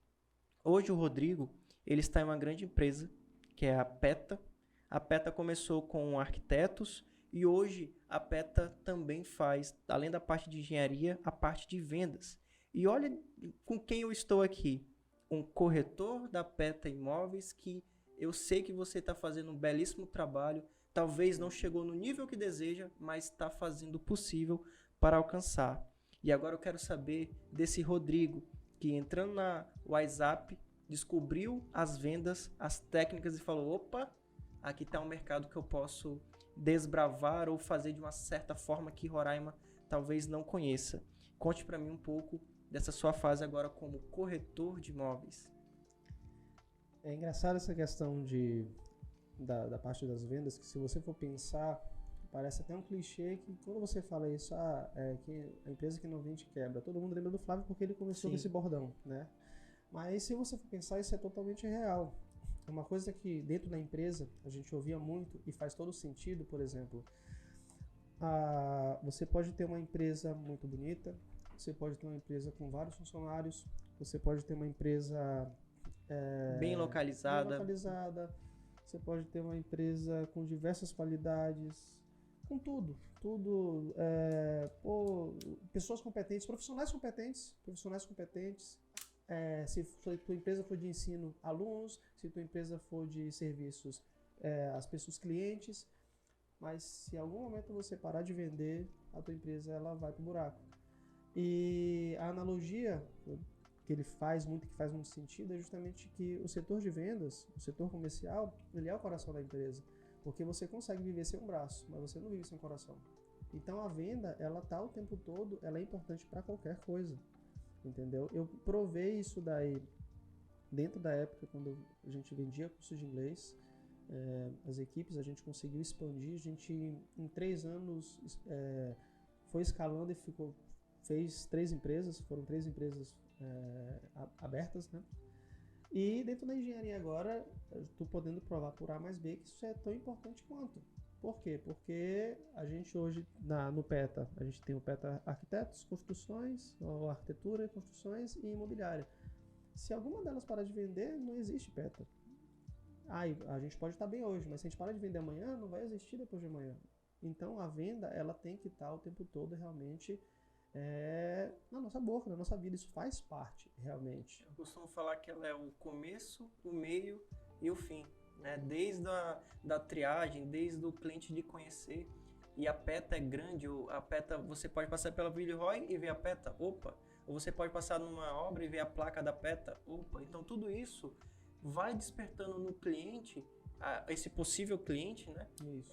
Hoje o Rodrigo, ele está em uma grande empresa, que é a PETA. A PETA começou com arquitetos e hoje a PETA também faz, além da parte de engenharia, a parte de vendas. E olha com quem eu estou aqui. Um corretor da PETA Imóveis que eu sei que você está fazendo um belíssimo trabalho. Talvez não chegou no nível que deseja, mas está fazendo o possível para alcançar. E agora eu quero saber desse Rodrigo, que entrando na WhatsApp, descobriu as vendas, as técnicas e falou, opa, aqui está um mercado que eu posso desbravar ou fazer de uma certa forma que Roraima talvez não conheça. Conte para mim um pouco dessa sua fase agora como corretor de imóveis. É engraçado essa questão da parte das vendas, que se você for pensar, parece até um clichê que quando você fala isso, que a empresa que não vende quebra. Todo mundo lembra do Flávio porque ele começou com esse bordão, né? Mas se você for pensar, isso é totalmente real. É uma coisa que dentro da empresa a gente ouvia muito e faz todo sentido, por exemplo. Você pode ter uma empresa muito bonita, você pode ter uma empresa com vários funcionários, você pode ter uma empresa bem localizada, você pode ter uma empresa com diversas qualidades, com tudo, pessoas competentes, profissionais competentes, se tua empresa for de ensino, alunos, se tua empresa for de serviços, as pessoas clientes, mas se em algum momento você parar de vender, a tua empresa ela vai pro buraco. E a analogia que faz muito sentido é justamente que o setor de vendas, o setor comercial, ele é o coração da empresa. Porque você consegue viver sem um braço, mas você não vive sem um coração. Então a venda, ela tá o tempo todo, ela é importante para qualquer coisa, entendeu? Eu provei isso daí dentro da época quando a gente vendia cursos de inglês, as equipes, a gente conseguiu expandir, a gente em 3 anos foi escalando e fez 3 empresas, foram 3 empresas abertas, né? E dentro da engenharia agora, eu estou podendo provar por A mais B que isso é tão importante quanto. Por quê? Porque a gente hoje, no PETA, a gente tem o PETA Arquitetos, Construções, ou Arquitetura, Construções e Imobiliária. Se alguma delas parar de vender, não existe PETA. A gente pode estar bem hoje, mas se a gente parar de vender amanhã, não vai existir depois de amanhã. Então a venda, ela tem que estar o tempo todo realmente na nossa boca, na nossa vida. Isso faz parte, realmente. Eu costumo falar que ela é o começo, o meio e o fim, né? Desde da triagem, desde o cliente de conhecer. E a PETA é grande, a PETA, você pode passar pela Villeroy e ver a PETA, opa, ou você pode passar numa obra e ver a placa da PETA. Opa, então tudo isso vai despertando no cliente, esse possível cliente, né? Isso.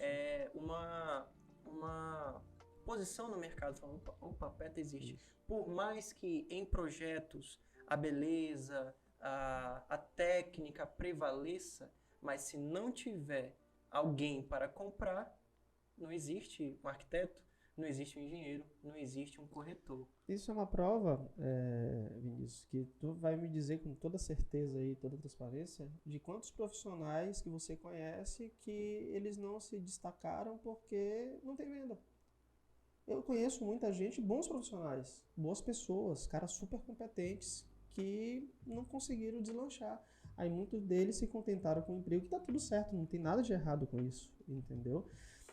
Uma posição no mercado, falando, opa, a PETA existe. Isso. Por mais que em projetos a beleza, a técnica prevaleça, mas se não tiver alguém para comprar, não existe um arquiteto, não existe um engenheiro, não existe um corretor. Isso é uma prova, Vinícius, que tu vai me dizer com toda certeza e toda transparência de quantos profissionais que você conhece que eles não se destacaram porque não tem venda. Eu conheço muita gente, bons profissionais, boas pessoas, caras super competentes que não conseguiram deslanchar. Aí muitos deles se contentaram com o emprego, que tá tudo certo, não tem nada de errado com isso, entendeu?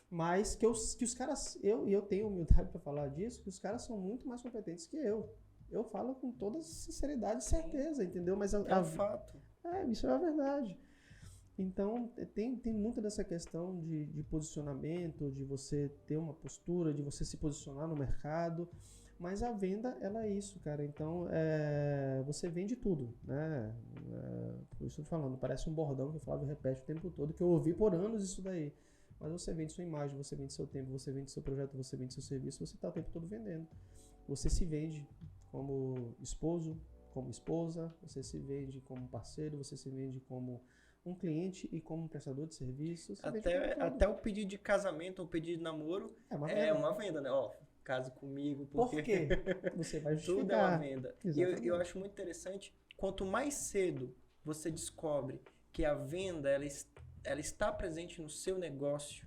Mas que os caras, eu tenho humildade para falar disso, que os caras são muito mais competentes que eu. Eu falo com toda sinceridade e certeza, entendeu? Mas É um fato. isso é a verdade. Então, tem muito dessa questão de posicionamento, de você ter uma postura, de você se posicionar no mercado. Mas a venda, ela é isso, cara. Então, você vende tudo, né? Por isso eu tô falando, parece um bordão que o Flávio repete o tempo todo, que eu ouvi por anos isso daí. Mas você vende sua imagem, você vende seu tempo, você vende seu projeto, você vende seu serviço, você está o tempo todo vendendo. Você se vende como esposo, como esposa, você se vende como parceiro, você se vende como um cliente e como um prestador de serviços. Até o pedido de casamento, o pedido de namoro é uma venda, né? Ó, case comigo, porque por quê? Você vai justificar. tudo é uma venda. E eu Exatamente. acho muito interessante, quanto mais cedo você descobre que a venda ela está presente no seu negócio,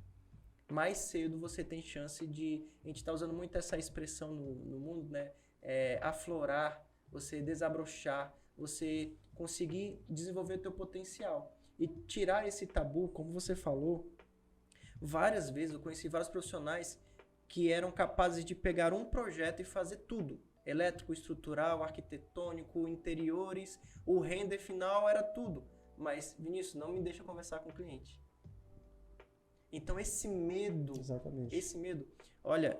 mais cedo você tem chance de... A gente está usando muito essa expressão no mundo, né? Aflorar, você desabrochar, você conseguir desenvolver o teu potencial. E tirar esse tabu, como você falou, várias vezes eu conheci vários profissionais que eram capazes de pegar um projeto e fazer tudo. Elétrico, estrutural, arquitetônico, interiores, o render final era tudo. Mas, Vinícius, não me deixa conversar com o cliente. Então esse medo, olha,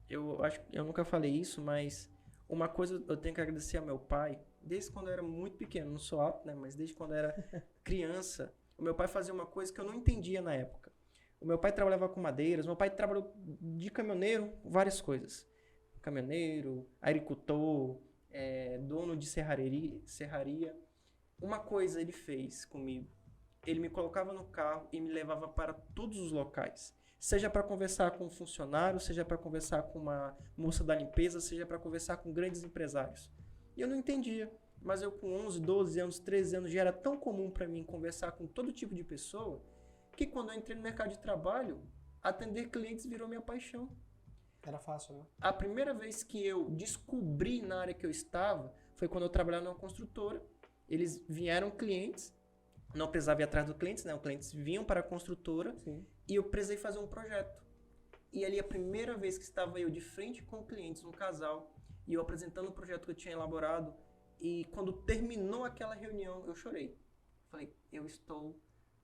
eu acho que eu nunca falei isso, mas uma coisa eu tenho que agradecer ao meu pai, desde quando eu era muito pequeno, não sou alto, né, mas desde quando eu era criança, o meu pai fazia uma coisa que eu não entendia na época. O meu pai trabalhava com madeiras, meu pai trabalhou de caminhoneiro, várias coisas. Caminhoneiro, agricultor, dono de serraria. Uma coisa ele fez comigo. Ele me colocava no carro e me levava para todos os locais. Seja para conversar com um funcionário, seja para conversar com uma moça da limpeza, seja para conversar com grandes empresários. E eu não entendia. Mas eu com 11, 12 anos, 13 anos, já era tão comum para mim conversar com todo tipo de pessoa, que quando eu entrei no mercado de trabalho, atender clientes virou minha paixão. Era fácil, né? A primeira vez que eu descobri na área que eu estava foi quando eu trabalhava numa construtora. Eles vieram clientes, não precisava ir atrás dos clientes, né? Os clientes vinham para a construtora. Sim. E eu precisei fazer um projeto. E ali a primeira vez que estava eu de frente com clientes, um casal, e eu apresentando o projeto que eu tinha elaborado, e quando terminou aquela reunião, eu chorei. Falei, eu estou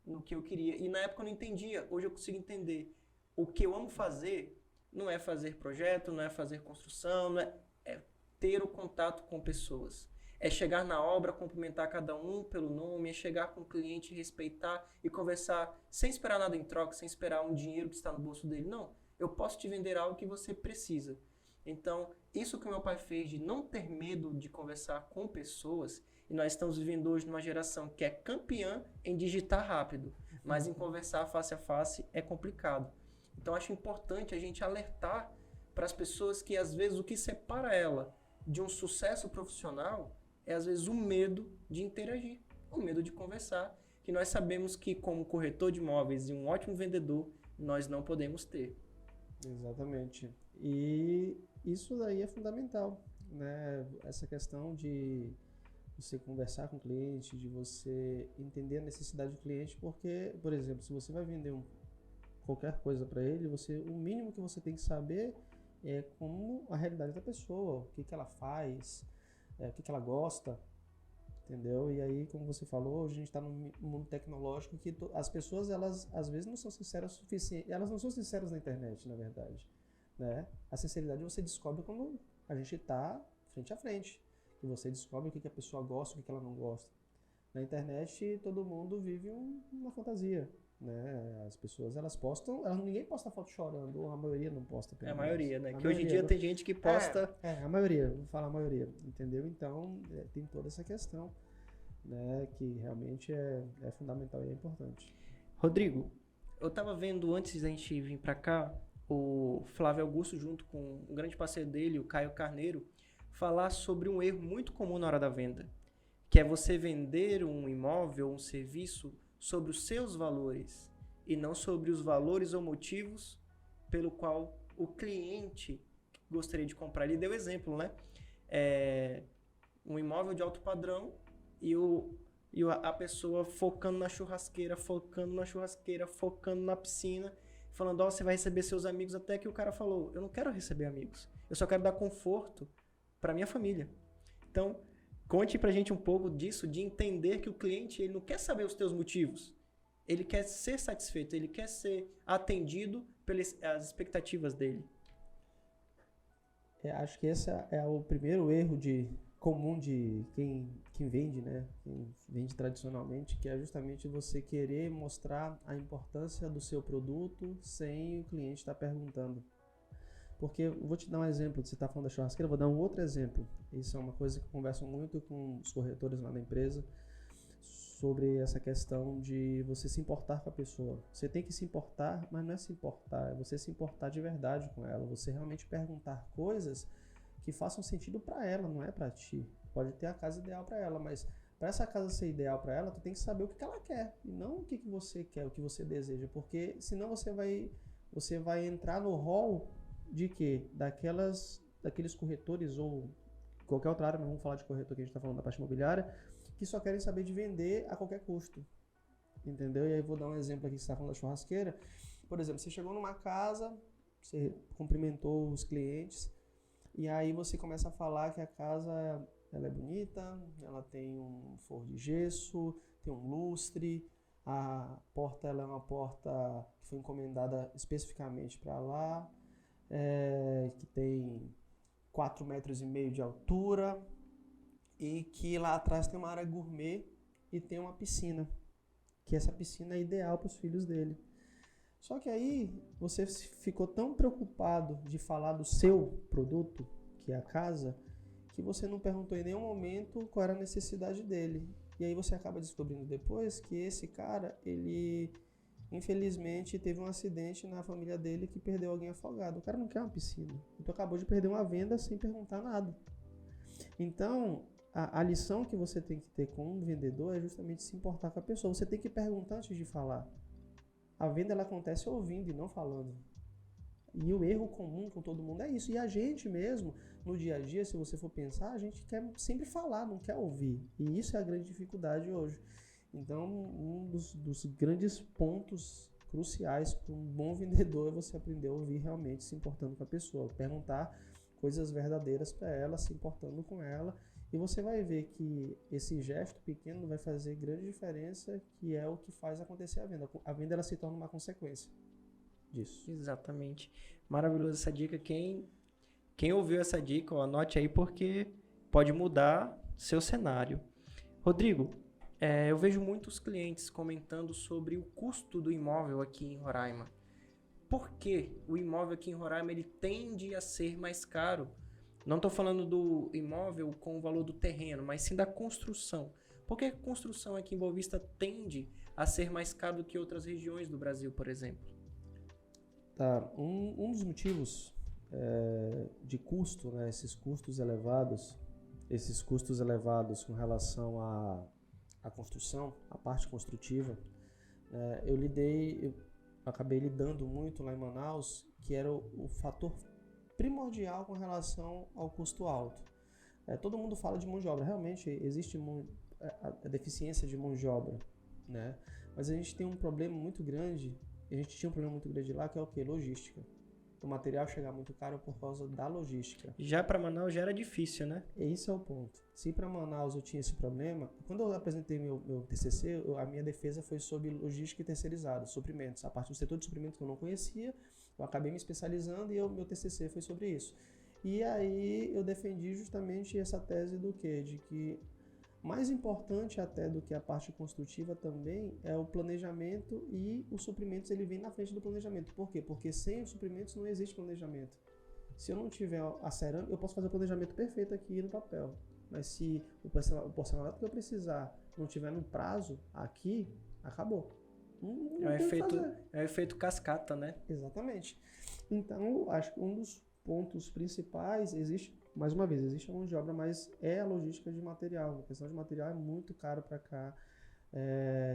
no que eu queria. E na época eu não entendia, hoje eu consigo entender. O que eu amo fazer não é fazer projeto, não é fazer construção, é ter o contato com pessoas. É chegar na obra, cumprimentar cada um pelo nome, é chegar com o cliente, respeitar e conversar sem esperar nada em troca, sem esperar um dinheiro que está no bolso dele. Não, eu posso te vender algo que você precisa. Então, isso que o meu pai fez de não ter medo de conversar com pessoas, e nós estamos vivendo hoje numa geração que é campeã em digitar rápido, mas em conversar face a face é complicado. Então, acho importante a gente alertar para as pessoas que, às vezes, o que separa ela de um sucesso profissional é, às vezes, o medo de interagir, o medo de conversar, que nós sabemos que, como corretor de imóveis e um ótimo vendedor, nós não podemos ter. Exatamente. E isso daí é fundamental, né? Essa questão de você conversar com o cliente, de você entender a necessidade do cliente, porque, por exemplo, se você vai vender qualquer coisa para ele, o mínimo que você tem que saber é como a realidade da pessoa, o que ela faz, o que ela gosta, entendeu? E aí, como você falou, hoje a gente está num mundo tecnológico que as pessoas, elas às vezes não são sinceras o suficiente, elas não são sinceras na internet, na verdade, né? A sinceridade você descobre quando a gente está frente a frente. E você descobre o que a pessoa gosta, o que ela não gosta. Na internet, todo mundo vive uma fantasia, né? As pessoas, elas postam, ninguém posta foto chorando, ou a maioria não posta, pelo É a menos. maioria, né? A Que hoje em maioria, dia tem gente que posta... a maioria, vou falar a maioria, entendeu? Então, tem toda essa questão, né? Que realmente é fundamental e é importante. Rodrigo, eu tava vendo antes da gente vir pra cá, o Flávio Augusto, junto com um grande parceiro dele, o Caio Carneiro, falar sobre um erro muito comum na hora da venda, que é você vender um imóvel, um serviço, sobre os seus valores e não sobre os valores ou motivos pelo qual o cliente gostaria de comprar. Ele deu exemplo, né? Um imóvel de alto padrão e a pessoa focando na churrasqueira, focando na piscina, falando, ó, você vai receber seus amigos, até que o cara falou, eu não quero receber amigos, eu só quero dar conforto para minha família. Então, conte pra gente um pouco disso, de entender que o cliente, ele não quer saber os teus motivos, ele quer ser satisfeito, ele quer ser atendido pelas expectativas dele. Acho que esse é o primeiro erro comum de quem vende, né? Quem vende tradicionalmente, que é justamente você querer mostrar a importância do seu produto sem o cliente estar perguntando. Porque, eu vou te dar um exemplo, você está falando da churrasqueira, eu vou dar um outro exemplo. Isso é uma coisa que eu converso muito com os corretores lá na empresa, sobre essa questão de você se importar com a pessoa. Você tem que se importar, mas não é se importar, é você se importar de verdade com ela. Você realmente perguntar coisas que façam sentido para ela, não é para ti. Pode ter a casa ideal para ela, mas para essa casa ser ideal para ela, tu tem que saber o que ela quer e não o que você quer, o que você deseja, porque senão você vai entrar no rol de quê? Daqueles corretores ou qualquer outra área, não vamos falar de corretor que a gente está falando da parte imobiliária, que só querem saber de vender a qualquer custo, entendeu? E aí vou dar um exemplo aqui, que você está falando da churrasqueira. Por exemplo, você chegou numa casa, você cumprimentou os clientes, e aí você começa a falar que a casa ela é bonita, ela tem um forro de gesso, tem um lustre, a porta ela é uma porta que foi encomendada especificamente para lá, que tem 4,5 metros de altura, e que lá atrás tem uma área gourmet e tem uma piscina, que essa piscina é ideal para os filhos dele. Só que aí você ficou tão preocupado de falar do seu produto, que é a casa, que você não perguntou em nenhum momento qual era a necessidade dele. E aí você acaba descobrindo depois que esse cara, ele infelizmente teve um acidente na família dele que perdeu alguém afogado. O cara não quer uma piscina. Então acabou de perder uma venda sem perguntar nada. Então, a lição que você tem que ter com um vendedor é justamente se importar com a pessoa. Você tem que perguntar antes de falar. A venda ela acontece ouvindo e não falando. E o erro comum com todo mundo é isso. E a gente mesmo, no dia a dia, se você for pensar, a gente quer sempre falar, não quer ouvir. E isso é a grande dificuldade hoje. Então, um dos grandes pontos cruciais para um bom vendedor é você aprender a ouvir realmente se importando com a pessoa. Perguntar coisas verdadeiras para ela, se importando com ela. E você vai ver que esse gesto pequeno vai fazer grande diferença, que é o que faz acontecer a venda. A venda ela se torna uma consequência disso. Exatamente. Maravilhosa essa dica. Quem ouviu essa dica, ó, anote aí, porque pode mudar seu cenário. Rodrigo, eu vejo muitos clientes comentando sobre o custo do imóvel aqui em Roraima. Por que o imóvel aqui em Roraima ele tende a ser mais caro? Não estou falando do imóvel com o valor do terreno, mas sim da construção. Por que a construção aqui em Boa Vista tende a ser mais caro do que outras regiões do Brasil, por exemplo? Tá. Um dos motivos de custo, né, esses custos elevados com relação à construção, à parte construtiva, eu acabei lidando muito lá em Manaus, que era o fator primordial com relação ao custo alto. Todo mundo fala de mão de obra, realmente existe a deficiência de mão de obra, né? Mas a gente tem um problema muito grande, a gente tinha um problema muito grande lá, que é o quê? Logística. O material chegar muito caro por causa da logística. Já para Manaus já era difícil, né? Esse é o ponto. Se para Manaus eu tinha esse problema, quando eu apresentei meu TCC, a minha defesa foi sobre logística e terceirizado, suprimentos. A parte do setor de suprimentos que eu não conhecia, eu acabei me especializando e meu TCC foi sobre isso. E aí eu defendi justamente essa tese do quê? De que mais importante até do que a parte construtiva também é o planejamento, e os suprimentos ele vem na frente do planejamento. Por quê? Porque sem os suprimentos não existe planejamento. Se eu não tiver a cerâmica, eu posso fazer o planejamento perfeito aqui no papel. Mas se o porcelanato que eu precisar não tiver no prazo aqui, acabou. Não tem o que fazer. É o efeito cascata, né? Exatamente. Então, acho que um dos pontos principais existe, mais uma vez, existe a mão de obra, mas é a logística de material. A questão de material é muito caro para cá.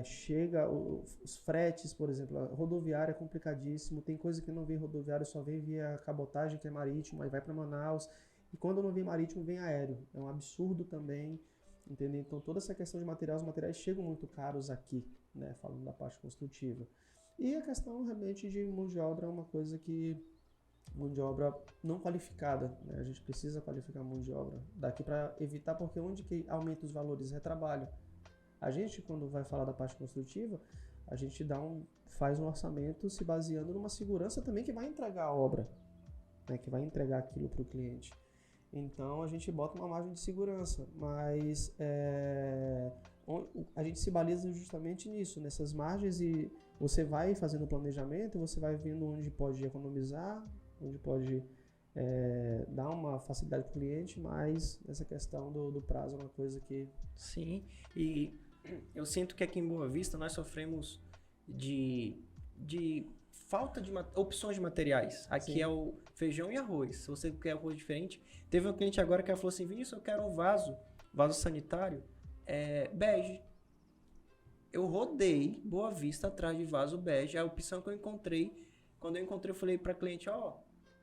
Chega os fretes, por exemplo, a rodoviária é complicadíssimo. Tem coisa que não vem rodoviária, só vem via cabotagem, que é marítimo, aí vai para Manaus. E quando não vem marítimo, vem aéreo. É um absurdo também, entendeu? Então, toda essa questão de materiais, os materiais chegam muito caros aqui, né? Falando da parte construtiva. E a questão realmente de mão de obra é uma coisa que mão de obra não qualificada, né? A gente precisa qualificar a mão de obra daqui para evitar, porque onde que aumenta os valores é trabalho. A gente, quando vai falar da parte construtiva, a gente faz um orçamento se baseando numa segurança também que vai entregar a obra, né? Que vai entregar aquilo para o cliente. Então a gente bota uma margem de segurança, mas a gente se baliza justamente nisso, nessas margens, e você vai fazendo o planejamento, você vai vendo onde pode economizar, onde pode dar uma facilidade para o cliente, mas essa questão do prazo é uma coisa que... Sim, e eu sinto que aqui em Boa Vista nós sofremos de falta de opções de materiais. Aqui Sim. É o feijão e arroz. Se você quer arroz diferente... Teve um cliente agora que falou assim, Vinícius, eu quero um vaso sanitário, bege. Eu rodei Boa Vista atrás de vaso bege, a opção que eu encontrei, quando eu encontrei eu falei para a cliente,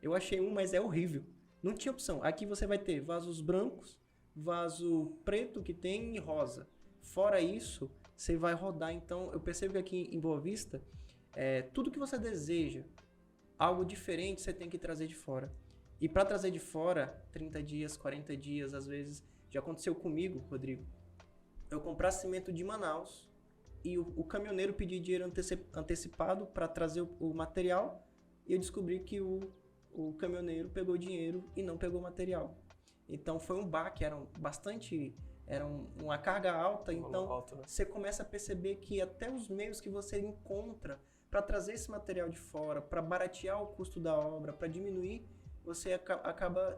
eu achei um, mas é horrível. Não tinha opção. Aqui você vai ter vasos brancos, vaso preto que tem e rosa. Fora isso, você vai rodar. Então, eu percebo que aqui em Boa Vista, tudo que você deseja, algo diferente, você tem que trazer de fora. E para trazer de fora, 30 dias, 40 dias, às vezes, já aconteceu comigo, Rodrigo, eu comprar cimento de Manaus e o caminhoneiro pedir dinheiro antecipado para trazer o material, e eu descobri que o caminhoneiro pegou dinheiro e não pegou material. Então foi um baque, era uma carga alta, então você começa a perceber que até os meios que você encontra para trazer esse material de fora, para baratear o custo da obra, para diminuir, você acaba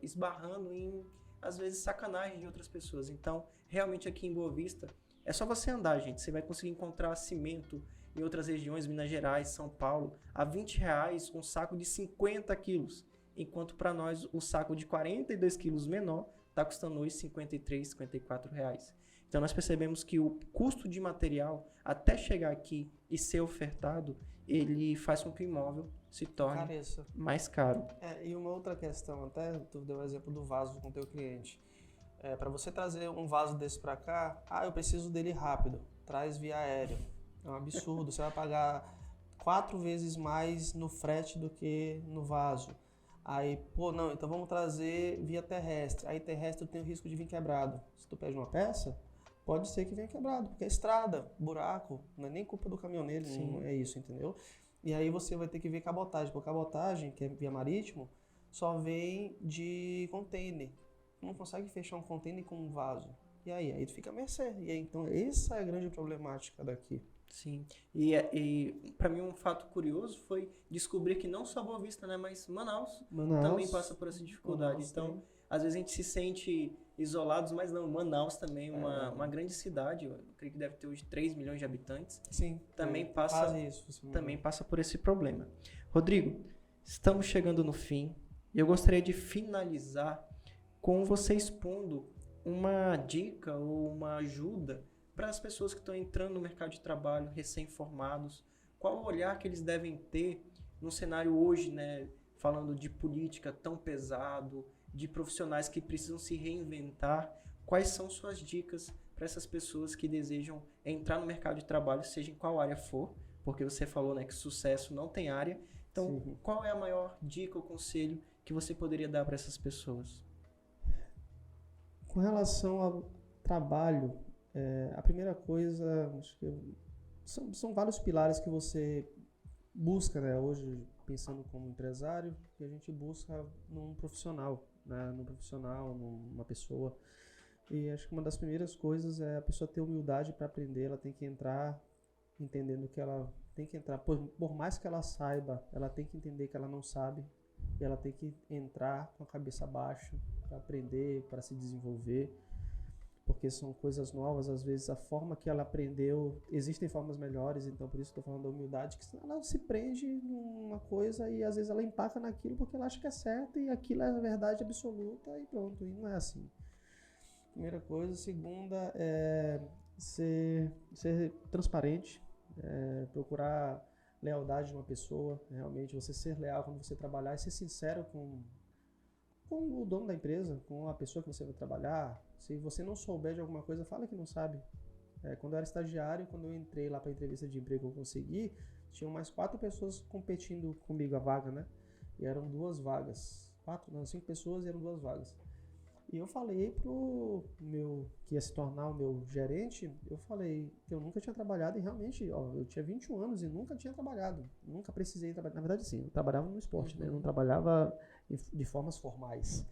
esbarrando em, às vezes, sacanagem de outras pessoas. Então, realmente aqui em Boa Vista, é só você andar, gente. Você vai conseguir encontrar cimento em outras regiões, Minas Gerais, São Paulo, a R$20 um saco de 50 quilos. Enquanto para nós, o saco de 42 quilos menor está custando hoje R$53, R$54. Então, nós percebemos que o custo de material, até chegar aqui e ser ofertado, ele faz com que o imóvel se torne mais caro. E uma outra questão, até tu deu o exemplo do vaso com o teu cliente. Para você trazer um vaso desse para cá, eu preciso dele rápido, traz via aéreo. É um absurdo, você vai pagar 4 vezes mais no frete do que no vaso. Aí, não, então vamos trazer via terrestre. Aí terrestre tem o risco de vir quebrado. Se tu pede uma peça, pode ser que venha quebrado, porque é estrada, buraco, não é nem culpa do caminhoneiro, não é isso, entendeu? E aí você vai ter que ver cabotagem, porque cabotagem, que é via marítimo, só vem de container. Não consegue fechar um container com um vaso. E aí tu fica a mercê. E aí, então essa é a grande problemática daqui. Sim, e para mim um fato curioso foi descobrir que não só Boa Vista, né, mas Manaus também passa por essa dificuldade. Manaus, então, às vezes a gente se sente isolados, mas não, Manaus também é uma grande cidade, eu creio que deve ter hoje 3 milhões de habitantes. Sim, também passa por esse problema. Rodrigo, estamos chegando no fim e eu gostaria de finalizar com você expondo uma dica ou uma ajuda para as pessoas que estão entrando no mercado de trabalho, recém-formados. Qual o olhar que eles devem ter no cenário hoje, né, falando de política tão pesado, de profissionais que precisam se reinventar? Quais são suas dicas para essas pessoas que desejam entrar no mercado de trabalho, seja em qual área for? Porque você falou, né, que sucesso não tem área. Então, Sim. Qual é a maior dica ou conselho que você poderia dar para essas pessoas? Com relação ao trabalho, a primeira coisa, acho que são vários pilares que você busca, né, hoje, pensando como empresário, que a gente busca num profissional, né, numa pessoa. E acho que uma das primeiras coisas é a pessoa ter humildade para aprender, ela tem que entrar entendendo que ela tem que entrar, por mais que ela saiba, ela tem que entender que ela não sabe, e ela tem que entrar com a cabeça baixa para aprender, para se desenvolver, porque são coisas novas, às vezes a forma que ela aprendeu, existem formas melhores, então por isso estou falando da humildade, que ela se prende numa coisa e às vezes ela empaca naquilo porque ela acha que é certo e aquilo é a verdade absoluta e pronto, e não é assim. Primeira coisa. Segunda é ser transparente, procurar lealdade de uma pessoa, realmente você ser leal quando você trabalhar e ser sincero com o dono da empresa, com a pessoa que você vai trabalhar. Se você não souber de alguma coisa, fala que não sabe. Quando eu era estagiário, quando eu entrei lá para a entrevista de emprego, eu consegui, tinham mais 4 pessoas competindo comigo a vaga, né? E eram 2 vagas. 5 pessoas e eram 2 vagas. E eu falei pro que ia se tornar o meu gerente, eu falei que eu nunca tinha trabalhado e realmente, eu tinha 21 anos e nunca tinha trabalhado. Nunca precisei trabalhar. Na verdade, sim, eu trabalhava no esporte, né? Eu não trabalhava de formas formais.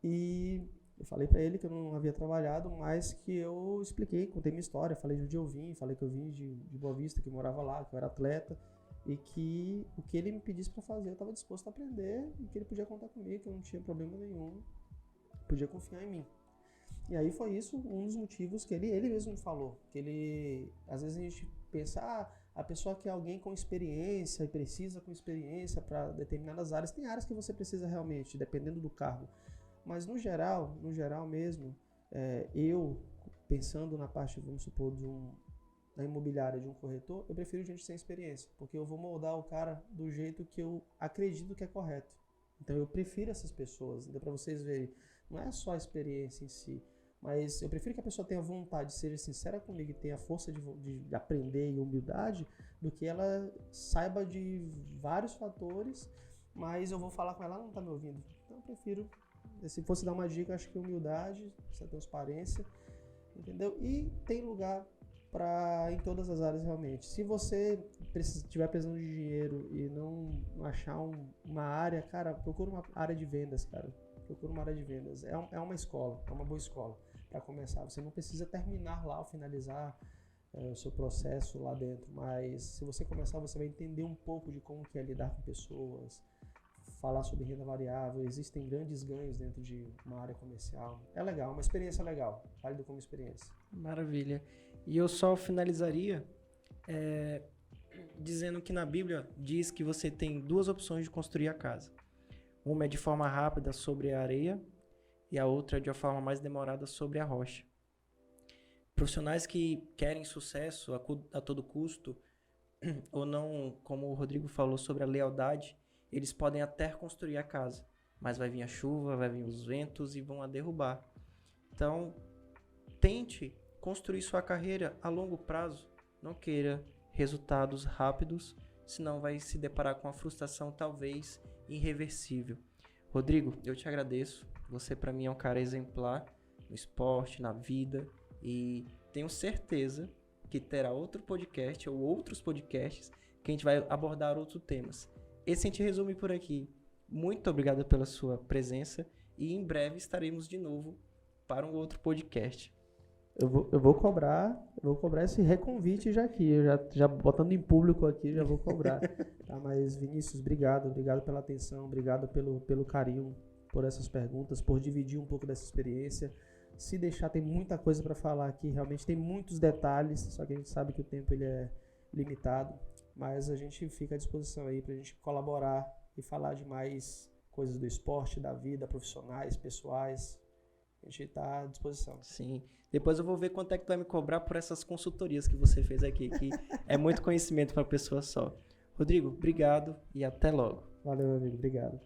E eu falei pra ele que eu não havia trabalhado, mas que eu expliquei, contei minha história, falei de onde eu vim, falei que eu vim de Boa Vista, que eu morava lá, que eu era atleta, e que o que ele me pedisse pra fazer eu estava disposto a aprender e que ele podia contar comigo, que eu não tinha problema nenhum, podia confiar em mim. E aí foi isso um dos motivos que ele mesmo falou, que ele, às vezes a gente pensa, a pessoa quer alguém com experiência e precisa com experiência para determinadas áreas. Tem áreas que você precisa realmente, dependendo do cargo. Mas no geral mesmo, eu, pensando na parte, vamos supor, da imobiliária, de um corretor, eu prefiro gente sem experiência, porque eu vou moldar o cara do jeito que eu acredito que é correto. Então eu prefiro essas pessoas, então para vocês verem, não é só a experiência em si, mas eu prefiro que a pessoa tenha vontade, seja sincera comigo e tenha força de aprender e humildade, do que ela saiba de vários fatores, mas eu vou falar com ela, ela não está me ouvindo. Então eu prefiro, se fosse dar uma dica, acho que humildade, essa transparência, entendeu? E tem lugar em todas as áreas realmente. Se você estiver precisando de dinheiro e não achar uma área, cara, procura uma área de vendas, cara. Procura uma área de vendas. É uma escola, é uma boa escola para começar. Você não precisa terminar lá ou finalizar o seu processo lá dentro, mas se você começar, você vai entender um pouco de como que é lidar com pessoas, falar sobre renda variável, existem grandes ganhos dentro de uma área comercial. É legal, uma experiência legal, válido como experiência. Maravilha. E eu só finalizaria dizendo que na Bíblia diz que você tem 2 opções de construir a casa. Uma é de forma rápida sobre a areia e a outra é de uma forma mais demorada sobre a rocha. Profissionais que querem sucesso a todo custo, ou não, como o Rodrigo falou sobre a lealdade, eles podem até construir a casa, mas vai vir a chuva, vai vir os ventos e vão a derrubar. Então, tente construir sua carreira a longo prazo, não queira resultados rápidos, senão vai se deparar com uma frustração talvez irreversível. Rodrigo, eu te agradeço, você para mim é um cara exemplar no esporte, na vida, e tenho certeza que terá outro podcast ou outros podcasts que a gente vai abordar outros temas. Esse a gente resume por aqui. Muito obrigado pela sua presença e em breve estaremos de novo para um outro podcast. Eu vou cobrar esse reconvite já aqui, eu já botando em público aqui, já vou cobrar. Tá, mas Vinícius, obrigado pela atenção, obrigado pelo carinho, por essas perguntas, por dividir um pouco dessa experiência. Se deixar, tem muita coisa para falar aqui, realmente tem muitos detalhes, só que a gente sabe que o tempo ele é limitado, mas a gente fica à disposição aí para a gente colaborar e falar de mais coisas do esporte, da vida, profissionais, pessoais. A gente está à disposição. Sim. Depois eu vou ver quanto é que tu vai me cobrar por essas consultorias que você fez aqui, que é muito conhecimento para uma pessoa só. Rodrigo, obrigado e até logo. Valeu, meu amigo. Obrigado.